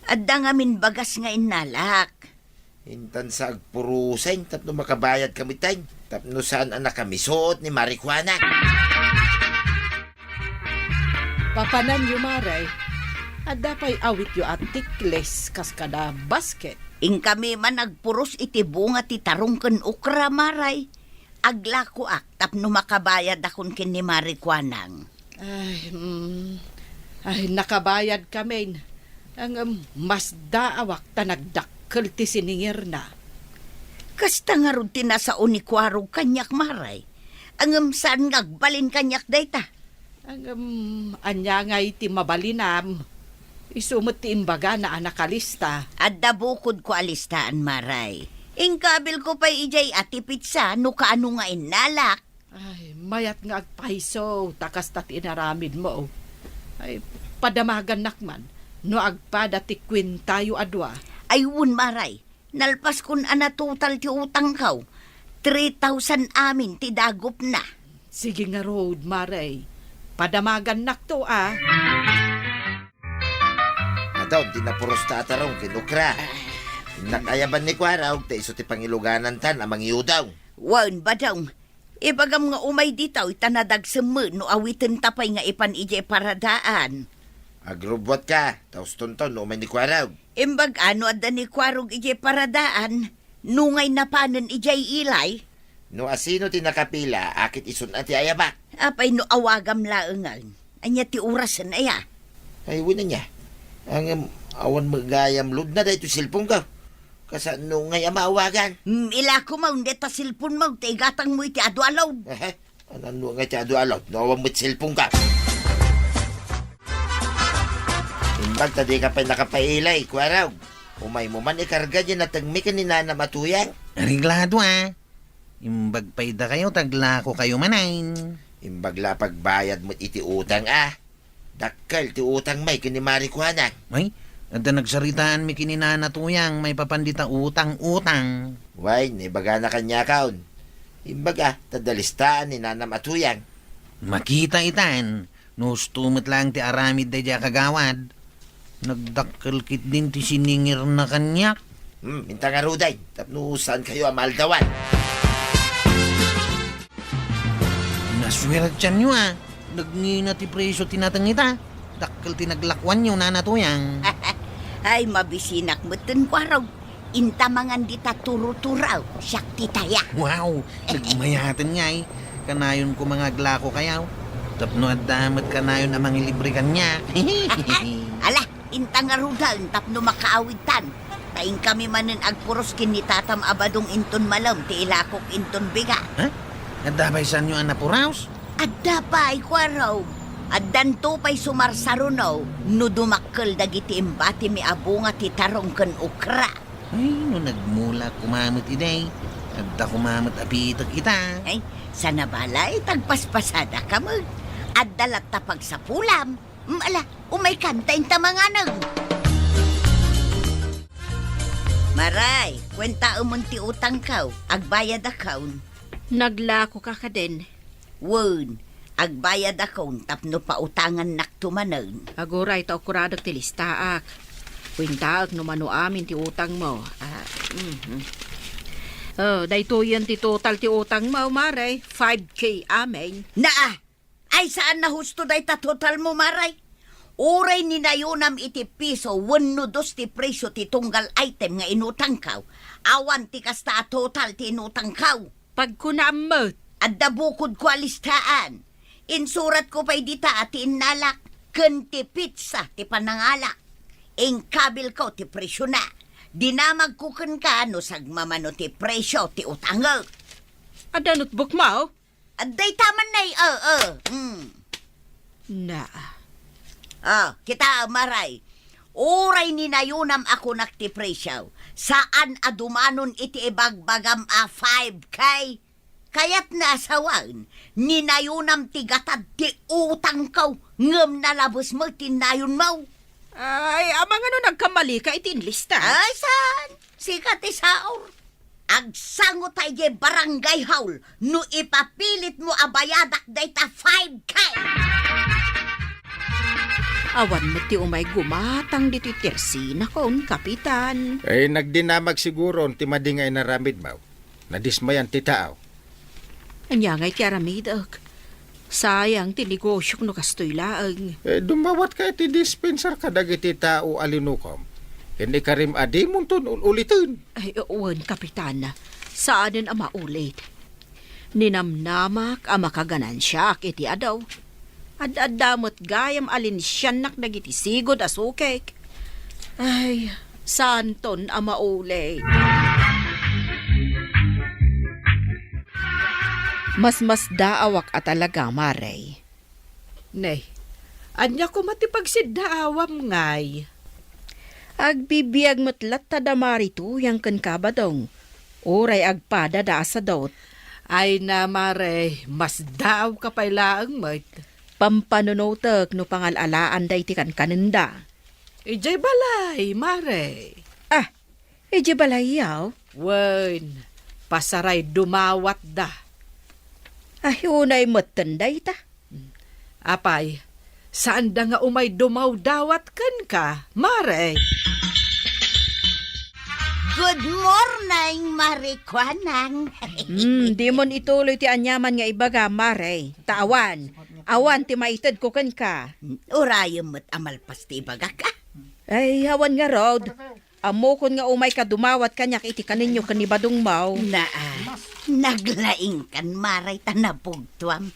Adda ngamin bagas nga inalak. Intan sa agpurusain tapno makabayad kami tayo. Tapno saan anak kami suot ni Marikwana. Papanan yu maray. Adda pa'y awit yu at tikles kas kada basket. Ing kami man nagpuros iti bunga ti tarong ken ukra maray. Aglako ak tapno makabayad akon ken ni Marikwanang. Ay, nakabayad kami. Ang mas daawak ta nagdakkel ti siningir na. Kasta nga ron tinasaon ni Kwarog kanyak maray. Ang saan ngagbalin kanyak dayta. Ang anya nga iti mabalinam. Isumot ti imbaga na anakalista. Adda bukod ko alistaan maray. Ingkabil ko pa ijay ati pitsa no kaano nga inalak. Ay, mayat nga agpahiso, takas tat inaramid mo. Ay, padamagan nakman, no agpada ti kwintayo adwa. Ayun maray, nalpas kun ana total ti utang kaw. 3,000 amin ti dagop na. Sige nga road, maray. Padamagan nakto Daw, di na puros tatarong kinukra. Nakayaban ni Kwaraw, ta iso ti pangiluganan tan amang iudaw. Wan ba daw? Ibagam nga umay ditaw itanadag semu no awitin tapay nga ipan ije paradaan. Agrubwat ka, taos tonton umay ni Kwaraw. Imbag ano adda ni Kwarog ije paradaan, nungay na panen ijay ilay. No asino ti nakapila, akit isun ati ayabak. Apay no awagam laengan. Anya ti urasan aya. Ay, wina niya. Ang awan magayam lud na dahito silpong ka. Kasano ngay maawagan? Ila ko maun deta silpon mo, tigatang mo iti adwalaw. Ano nga ti adu alaw? Nawang mo't silpong ka. Imbag tadi ka pa nakapailay, Kwaraw. Umay mo man ikarga dyan at tagmi ka ni Nana Matuyang. Ariglado Imbag payda kayo, taglako kayo manain. Imbag la pagbayad mo iti utang Dakkal ti utang may kini Marikwana. Ay, adda nagsaritaan mi kininanatuyang may papandita utang-utang. Way, nibaga na kanya kaon. Imbaga, tadalistaan ni Nana Matuyang. Makita itan, nustumot lang ti aramid da dya kagawad. Nagdakkel kit din ti siningir na kanyak. Minta nga ruday, tapno saan kayo amaldawan. Naswertyan nyo Nagngina ti preso tinatangita. Dakkel tinaglakwan nyo nanatuyang. Ay, mabisinak meten Kwarog. Intamangan dita turuturaw, siyak titaya. Wow, nagmayatin nga Kanayon ko mga glako kayaw. Tapno at damat kanayon na mga libre kanya. Ala, intang arudal, tapno makaawid tan. Taing kami manen agpuros kinitatam abadong inton malam, ti ilakok inton biga. Ha? Nadabay saan nyo anapuraos? Adda pa ay Kwarog. Addan to pa'y sumarsarunaw, no dumakkel dagiti imbati mi abunga ti tarong ken ukra. Ay, no nagmula kumamot iday. Agda kumamot apito kita. Ay, sa nabalay, tagpaspasada ka mo. At dalat tapag sa pulam. Ala, umay kantain tamanganang. Maray, kwenta umunti utang kaw. Agbayad akaun. Naglako ka ka din. Won, agbayad akaun tapno pa utangan naktumanan. Aguray ta okuradag ti listaak. Kwintaak no mano amin ti utang mo. Oh, dayto yan ti total ti utang mo, Maray. 5K amin. Naa, ay saan na husto day ta total mo, Maray? Uray ni nayunam iti piso, wano dos ti presyo ti tunggal item nga inutang kaw. Awan ti kasta a total ti inutang kaw. Pag kunamot, At dabukod ko alistaan. Insurat ko pa'y dita at inalak. Ken ti pizza ti panangalak. Kabil ko ti presyo na. Dinamag ko ken ka no sagmamano ti presyo ti utangag. ada notebook mo? At day taman na Na, kita maray. Uray ni nayunam ako nakti presyo. Saan adumanon iti ibagbagam a 5K? Kaya't naasawan, ninayunam ti gatad ti utang kaw, ngem nalabos mo tinayon mo. ay, amang ano nagkamali ka itinlista? Ay, saan? Sikat isaor. Agsango tayo barangay haul, no ipapilit mo abayadak dayta 5K. Awan mo ti umay gumatang dito tersina kon, kapitan. Ay, nagdinamag siguro ti madingay na ramid mo. Nadismayan ti tao. Anya ngay kiaramidag. Sayang ti negosyo no kastoy laang. Dumawat ka ti dispenser ka dagiti tao alinukom. Hindi ka rin adi munton ulitin. Ay, uwan, kapitan. Saanin ang maulit? Ninamnamak ang makaganansyak iti adaw. Ad-adamot gayam alin siyanak nagiti sigod asukek. Ay, santon ang maulit. Mas daawak at talaga, Maray. Nay, anya ko matipagsiddaawam ngay. Agbibiyag matlat tadamari tu yang ken kabadong. Oray agpada da sa dot. Ay na mare, mas daw ka pa'y laang mat. Pampanunotek no pangalalaan day ti kan kanenda. Ijay balay, mare. Eje balayaw. Wen, pasaray dumawat da. Unay matenday ta. Apay, saan da nga umay dumaw dawat kan ka, mare? Good morning, Marikwanang. Di mon ituloy ti anyaman nga ibaga, Maray. Tawan. Awan ti maited ko kan ka. Urayam mo't amalpas ti baga ka. Ay, awan nga rod. Amo kon nga umay ka dumawat kanyak iti kaninyo kanibadong maw. Naglaing kan maray tanapugtuam.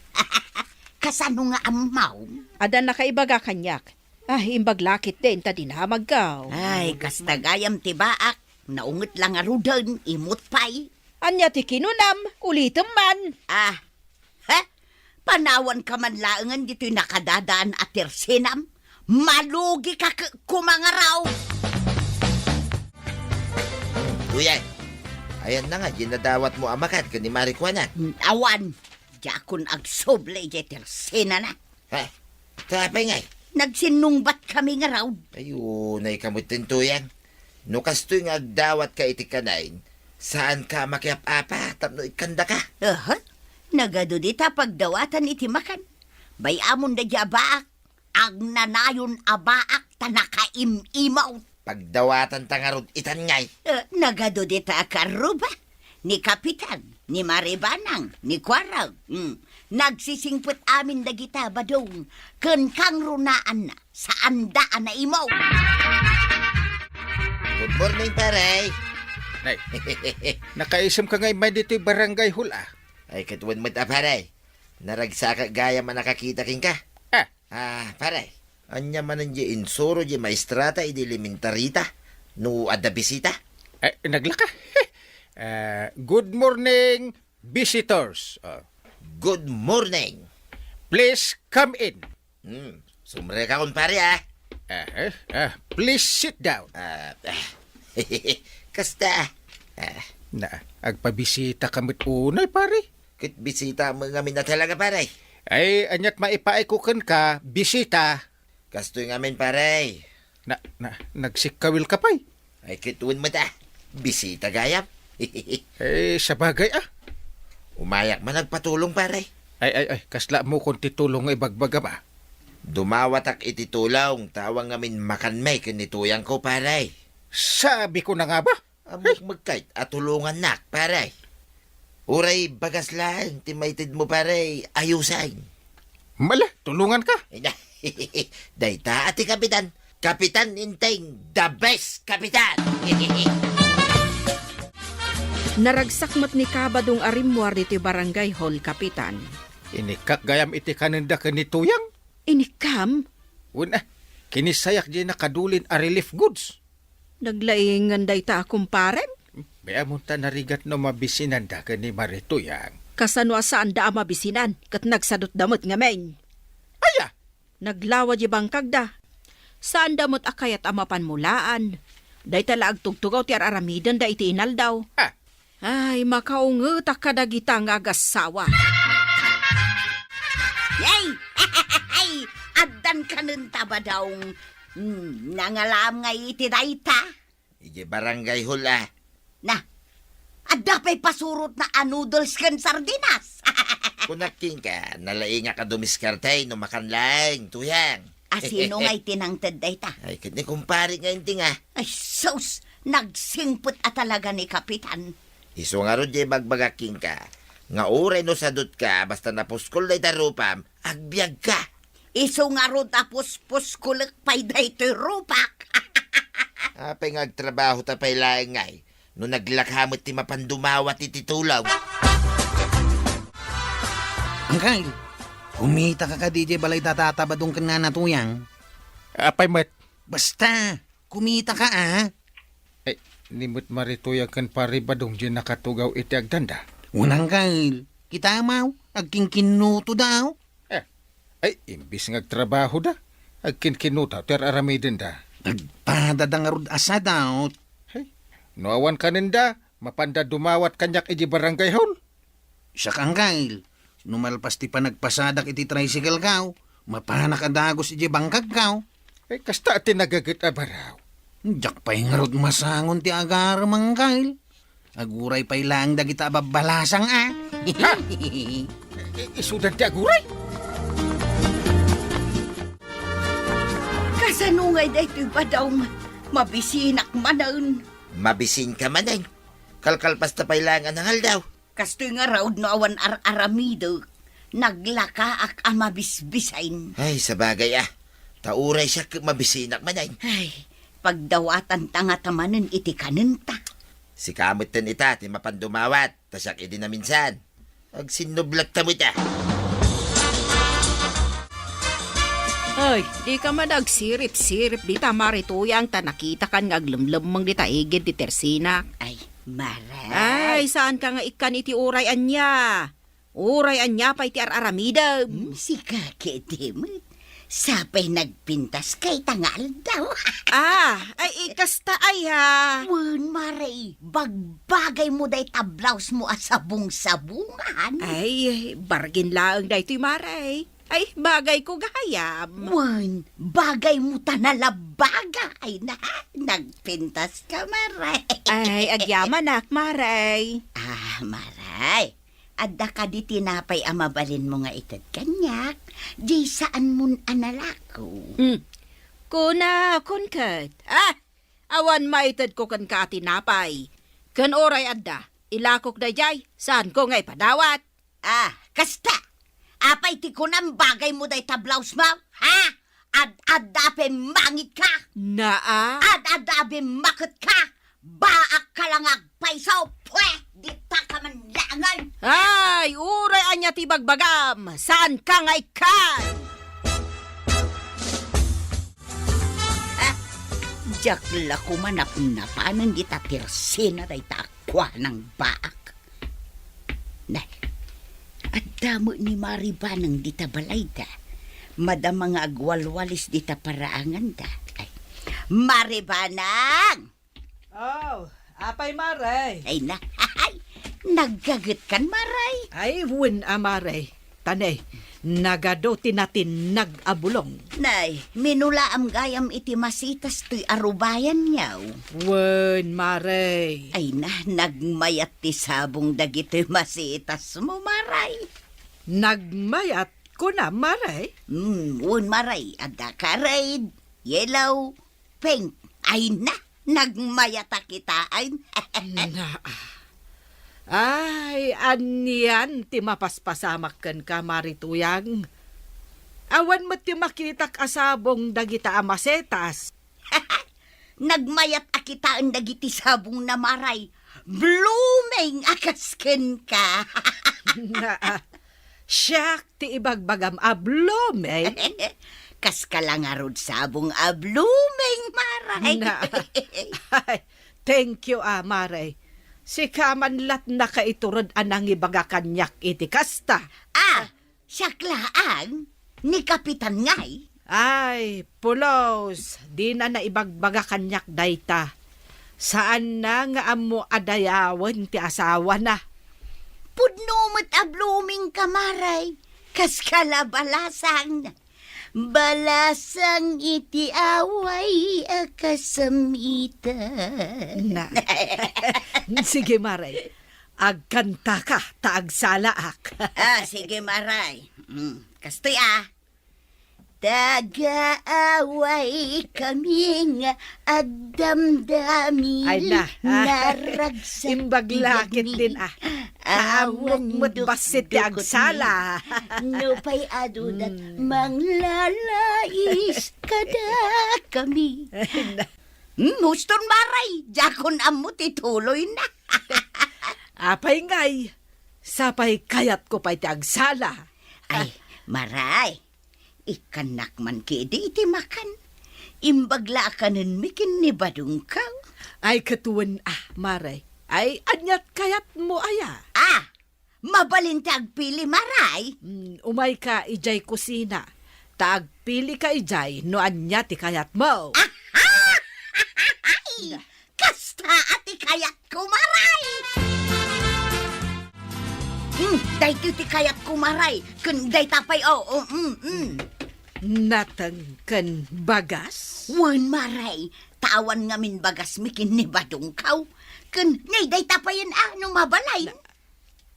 Kasano nga amaw? Ada nakaibaga kanyak. Imbaglakit din ta dinamag kaw. Ay, kastagayam ti baak. Naungot lang arudan, imot pay. Anya ti kinunam, ulitem man. Panawan ka man laangan dito'y nakadadaan at tersinam. Malugi ka kumangaraw. Kuya, ayan na nga, ginadawat mo amakat ka ni Marikwana. Awan, jakon agsoble di tersina na. Ha? Tapay nga. Nagsinungbat kami nga raw. Ayun, ay kamutin to yan. No kastoy nga agdawat ka iti kanain, saan ka makiap-apa, tapno ikanda ka. Nagado dita pagdawatan iti makan. Bayamon da baak, ag nanayon abaak tanakaim-imaw. Pagdawatan tangarod itan ngay. Nagado dita akaruba, ni Kapitan, ni Maribanang, ni Kwaraw. Nagsisingput amin da gita badong, ken kang runaan na, saan daan na imaw. Good morning, paray. Nay, nakaisam ka ngay may dito barangay hula. Ay, katuwan mo ta, paray. Naragsaka gaya man nakakita king ka. Paray. Anya man ang insuro di maestrata idi limentarita no ada bisita. Naglaka. Good morning, visitors. Good morning. Please come in. Sumre ka kun pare Please sit down. Kasta. Na, agpabisita kamit unay, pare. Kit bisita mo ngamin na talaga, paray. Ay, anyat maipaikukan ka, bisita. Kasto ngamin, paray. Nagsikawil ka pa'y. Ay, kituon mo ta. Bisita gayam. Eh, sa bagay Umayak man nagpatulong, paray. Ay, kasla mo kung titulong ay bagbaga ba? Dumawatak ititulong, tawang ngamin makan may kinituyang ko, paray. Sabi ko na nga ba? Amok magkait at tulungan nak, paray. Uray, bagas lang, timaytid mo, paray, ayusan. Mala, tulungan ka. Dayta, ati kapitan. Kapitan Inteng, the best kapitan. Naragsakmat ni Kabadong Arimwar dito barangay hall, kapitan. Inikak gayam iti kananda kanituyang. Inikam, Una, kinisayak di nakadulin a relief goods. naglaingan day ta akong parem. Baya mo ta narigat no mabisinanda ka ni Marituyang. Kasano saan da mabisinan, kat nagsadot damot nga men. Aya! Naglawa di bangkag da. Saan damot akayat amapan mulaan. Day tala agtugtugaw ti aramidan da iti inal daw. Ah, Ay, makaungot akadagita nga agasawa. Yay! Ay! Addan ka nun taba daw. Nangalam nga iti dayta. Ije barangay hula. Na, adda pa'y pasurot na noodles kan sardinas. Kunaking ka, nalainga ka dumiskartay, no makan lang, tuyang. Asino nga'y tinangtad dayta? Ay, kit ni kumpari nga inti nga. Ay, sus! Nagsingput at talaga ni Kapitan. Iso nga ron di bagbagaking ka. Nga uray no sadot ka, basta napuskol day tarupam, agbyag ka. Iso nga ro tapos puskulak pa'y dayto'y rupak. Apay nga agtrabaho tapay laeng ngay. No naglakhamot ti mapandumawat iti tulaw. Angkay, kumita ka DJ balay tatatabadong ka na natuyang. apay mat. Basta, kumita ka Ay, nimut Marituyang kan paribadong di nakatugaw iti agdanda. Unang kail, kita mau, agking kinuto daw. Ay, imbis nga trabaho da. Agkinkinuta, ter aramidin da. Agpadadang asa daw. Noawan kaninda, mapanda dumawat kanyak iti barangay hall. Siya kang kail, numalpas ti pa nagpasadak iti tricycle kaw, mapanak adagos iti bangkag kaw. Ay, kasta ati nagagit abaraw. Diyak pa'y ngarod masangon ti agar mang kail. Aguray pa'y lang dagita babalasang Isudan ti aguray. Kasano nga'y dayto'y ba daw mabisinak manan? Mabisin ka maneng. Kalkalpas tapay lang ang haldaw. Kasto'y nga raw no awan aramido. Naglaka ak amabisbisain. Ay, sa bagay Tauray siya mabisinak maneng. Ay, pagdawatan tanga tamanen iti kanenta. Si kamot ten ita, ti mapandumawat, tasyak idi na minsan. Agsinublat tamot Ay, di ka managsirip-sirip di ta Marituyang ta nakita kan nga aglemlemang di ta igid di tersina. Ay, maray. Ay, saan ka nga ikan iti uray anya? Uray anya pa iti aramida. Si kakidimot. Sapay nagpintas kay tangal daw. Ay ikasta ay ha. Wen, maray. Bagbagay mo day tablaws mo at sabong-sabungan. Ay, bargin lang dahito maray. Ay, bagay ko gayam. Wen, bagay mo tanalabagay na. Nagpintas ka, maray. Ay, agyaman maray. Maray. Adda ka di tinapay amabalin mo nga itad kanyak. Di saan mun analako. Kuna, kunkat. Awan maitad ko kan katinapay. Kan oray adda, ilakok da jay, saan ko ngay padawat? Kasta. Apay ti ko ng bagay mo day tablaws mo. Ha? Ad-adape mangit ka. Naa? Ad-adape makit ka. Baak ka lang agpaisaw. Pweh, di ta ka man langan. Ay, uray anya ti bagbagam, saan ka ngay kan? Jakla ko manap-napanan di ta tirsina day takwa ng baak. Nay, at damo ni Maribanang di ta balay da. Madam mga agwalwalis di ta paraangan da. Ay, Maribanang! Oh, apay Maray. Ay na, ay, naggagat kan, Maray. Ay, wun Maray. Tanay, nagadoti natin nag-abulong. Nay, minula am gayam iti masitas ti arubayan niyaw. Wun Maray. Ay na, nagmayat ti sabong dagiti masitas mo, Maray. Nagmayat ko na Maray. Wun, Maray, ada karay, yellow, pink. Ay na, nagmayat kitaan. Na. Ay, anyan ti mapaspasamak ken ka marituyang. Awan mo ti makitak asabong dagita amasetas. Nagmayat akitaan dagiti sabong na, Maray. Blooming akasken ka. Na, siyak ti ibagbagam ablome. Kas ka lang arod sabong blooming, Maray. Na, ay, thank you Maray. Si kamanlat na kaiturod anang ibaga kanyak iti kasta. Siyaklaan, ni Kapitan Ngay. Ay, pulos, di na naibagbaga kanyak dayta. Saan na nga amo adayawan ti asawa na? Pudnumot blooming ka, Maray. Kas kalabalasang. Balasang iti away akasamitan. Na. Sige, Maray. Agkanta ka, taagsalaak. Sige, Maray. Kastoy Taga-away kaming agdamdami. Ay na. Naragsak. Imbaglakit din Amok mo't basit ti agsala. No pa'y adudat manglalais kada kami. Muston, Maray. Jakon amot ituloy na. Apay ngay, sapay kayat ko pa'y ti agsala. Ay, Maray. Ikanak man kidi iti makan. Imbagla ka nun mikin ni badung kaw. Ay katuwan Maray. Ay anyat kayat mo aya. Mabalintag pili, Maray. Umay ka ijay kusina. Taagpili ka ijay no anya ti kayat mo. Ay, kasta ati kayat ko, Maray. Day ti kayat ko, Maray. Kun day tapay, Natangkan bagas? Wan, Maray. Tawan nga min bagas mikin ni badung kaw. Kun ngay day tapayan no mabalay.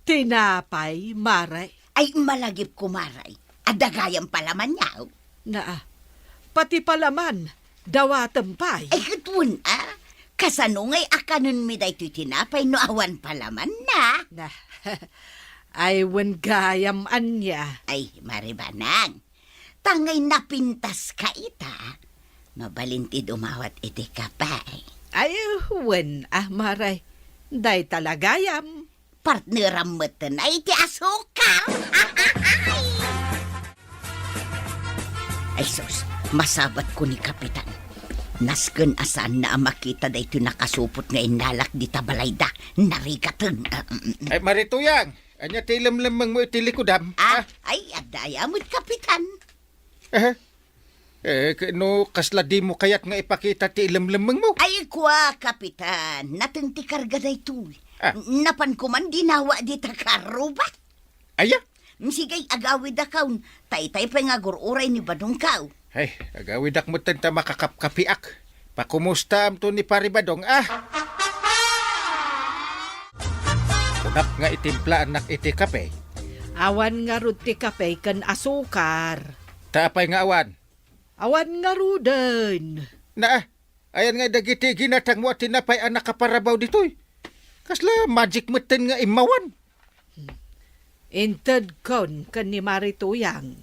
Tinapay, Maray. Ay, malagip ko, Maray. Adagayang palaman niyaw. Na, pati palaman, dawatampay. Ay, katun, kasanungay akanon mi day tinapay no awan palaman na. Na, ay wan gayam anya. Ay, maribanang. Tangay napintas ka ita. Mabalinti dumawat iti kapay. Ay, wan Maray. Day talagayam. Partneram mo na iti asukal. Ay sus, masabat ko ni Kapitan. Nasken asan na makita da ito nakasupot nga inalak di tabalayda. Narikatan. Ay, marituyang. Anya ti lemlemeng mo iti likudam. Ay, adaya mo't Kapitan. No, kasla di mo kayat nga ipakita ti lemlemeng mo. Ay, kwa, Kapitan. Natang ti karga da ito. Napan ko man dinawa di takaruba. Aya? Sigay agawid akaw. Tay-tay pa nga gururay ni badong kaw. Ay, agawid ak mo tanta makakapkapiak. Pakumusta am to ni Paribadong, Kunap nga itimplaan nak iti kape. Awan nga rud ti kape kan asukar. Tapay nga awan. Awan nga rudan. Ayan nga dagiti ginatang mo at tinapay anak kaparabaw ditoy. Kasla magic meten nga imawan. Inted kon kan ni Marituyang.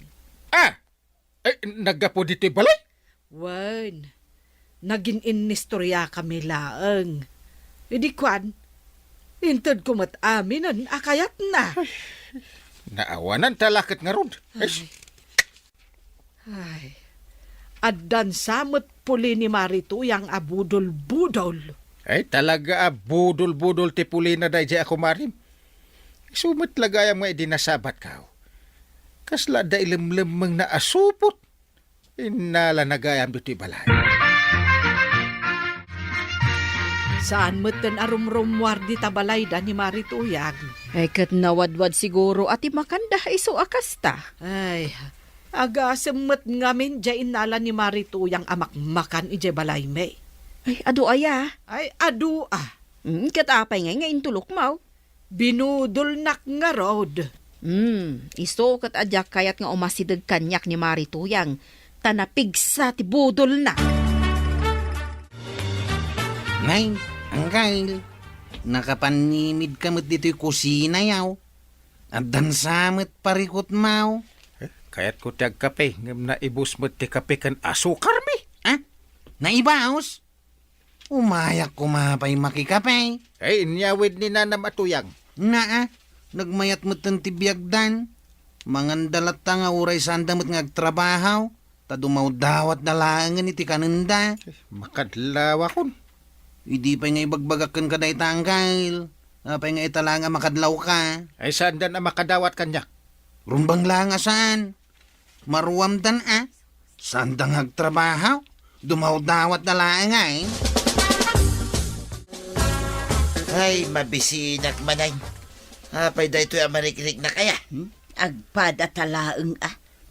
Naggapo dito'y balay? Wan, naging inistorya kami laeng. Idi kwan, inted ko mataminan, akayat na. Naawanan talakit nga rod. Ay, addan samot puli ni Marituyang abudol-budol. Ay, talaga budol-budol ti puli na dahi ako marim. Sumit lagayam nga idinasabat ka. Kasla da ilimlimang na asupot. Inala nagayam dito'y balay. saan mo't arumrumwar di tabalayda ni Marituyang. Ay kat nawadwad siguro ati makanda iso akasta. Ay, agasemmet ngamin dyan nala ni Marituyang amakmakan ije balay me. Ay adu aya. Ay, adu ah. Kat apay nga intulok mo. Binudulnak nga rod. Iso kat adyak kayat nga umasidag kanyak ni Marituyang. Tanapigsa ti budol na. Nay, Angkyle, nakapanimid kamot dito'y kusina yaw. At dansamot parikot mau. Kayat ko tiyag kape, ngam na ibus mo ti kape kan asukar mi. Ha? Naibaos? Umayak kumapay makikape. Ay, inyawid ni Nana Matuyang. Naa, nagmayat mo tan tibiyagdan. Mangandalat ta nga uray sandamot nga agtrabahaw. Tadumaw dawat na langan iti kananda. Makadlawa kon. Hindi pa nga ibagbagakan ka dahi tangkal. Apay nga itala nga makadlaw ka. Ay, saan na makadawat kanyak? Rumbang lang asan. Maruam dan Sandang agtrabahaw. Dumaw dawat na langan. Ay, mabisinak manay. Apay da ito'y amarikirik na kaya. Agpada talaeng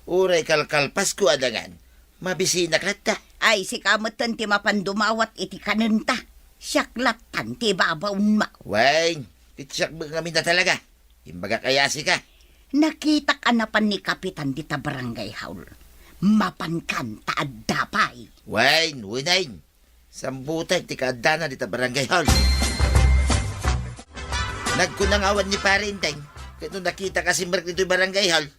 Uray kalkalpas ko adangan. Mabisinak na ta. Ay, si kamatan ti mapandumawat iti kanenta. Siyaklatan ti babaun ma. Weng, pitsak mo kami na talaga. Imbaga kayasi ka. Nakita ka na pan ni Kapitan di ta barangay haul. Mapankan taad dapay. Weng, winain. Sambutay, ti kaadana di ta barangay hall. Nagkunangawan ni Parinteng. Kaya nung nakita kasi Mark dito barangay hall.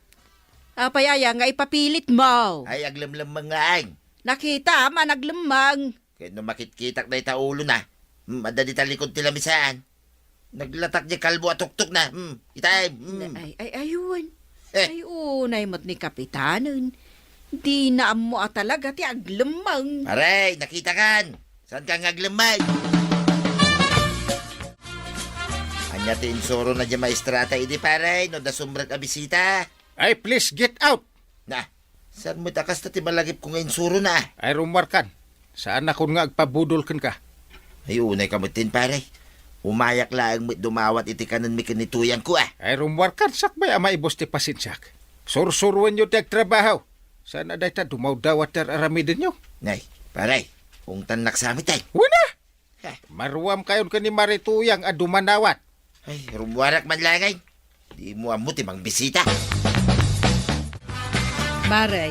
Apay aya nga ipapilit mo. Ay, aglamlam mga ang. Nakita managlemang. Kaya nung makitkitak na itaulo na. Madali talikod tila misaan. Naglatak niya kalbo at tuktok na. Itay. Ayun. Ay, unay mo't ni Kapitanon. Di na mo talaga ti aglemang. Aray, nakita kan. Saan ka ngaglamay? Anya ti insoro na dyan maestrata idi paray. No da sumbrag abisita. Ay, please get out. Na, saan mo takas na ti malagip ko nga insuro na? Ay, rumarkan. Saan ako nga agpabudol kan ka? Ay, unay kamutin paray. Umayak lang mo't dumawat iti kanan mi kanituyang ko Ay, rumarkan. Sakbay ama ibos ti pasensyak. Sursuruan nyo ti agtrabaho. Sana dahi ta dumawdawat ter aramidin nyo. Nay, paray. Kung tanak sa amin tay. Wala! Ha. Maruam kayon ka ni Marituyang a dumanawat. Ay, rumwarak man langay. Di mo amot imang bisita. Maray,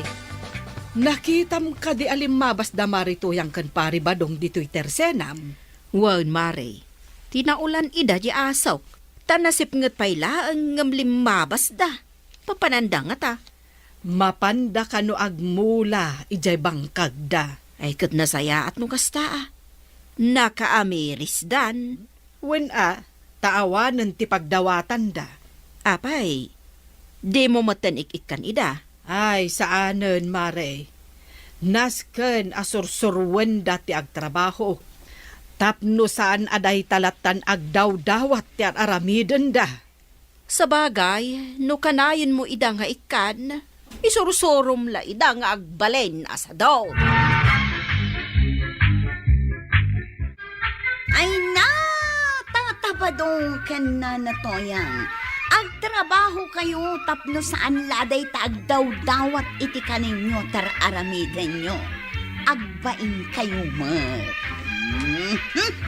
nakitam ka di alimabas da Marituyang kan paribadong dito'y tersenam. Wan Mare, tinaulan ida di asok. Tanasip ngat payla ang ngamlimabas da. Papananda nga ta. Mapanda ka no agmula ijay bangkag da. Ay kat nasaya at nukasta Nakaamiris dan. Wen taawanan ti pagdawatan da. Apay, di mo matanik-ikan ida. Ay, saanen, Mare. Nasken asursurwen dati agtrabaho. Tapno saan aday talatan agdaw-dawat ti aramiden da. Sa bagay, no kanayon mo ida nga ikan, isurusurum la ida nga agbalen asa daw. Ay na, tatabadong ka na natoyang. Agtrabaho kayo tapno saan laday taagdaw-dawat iti kaninyo tar aramiden nyo. Agbain kayo mo.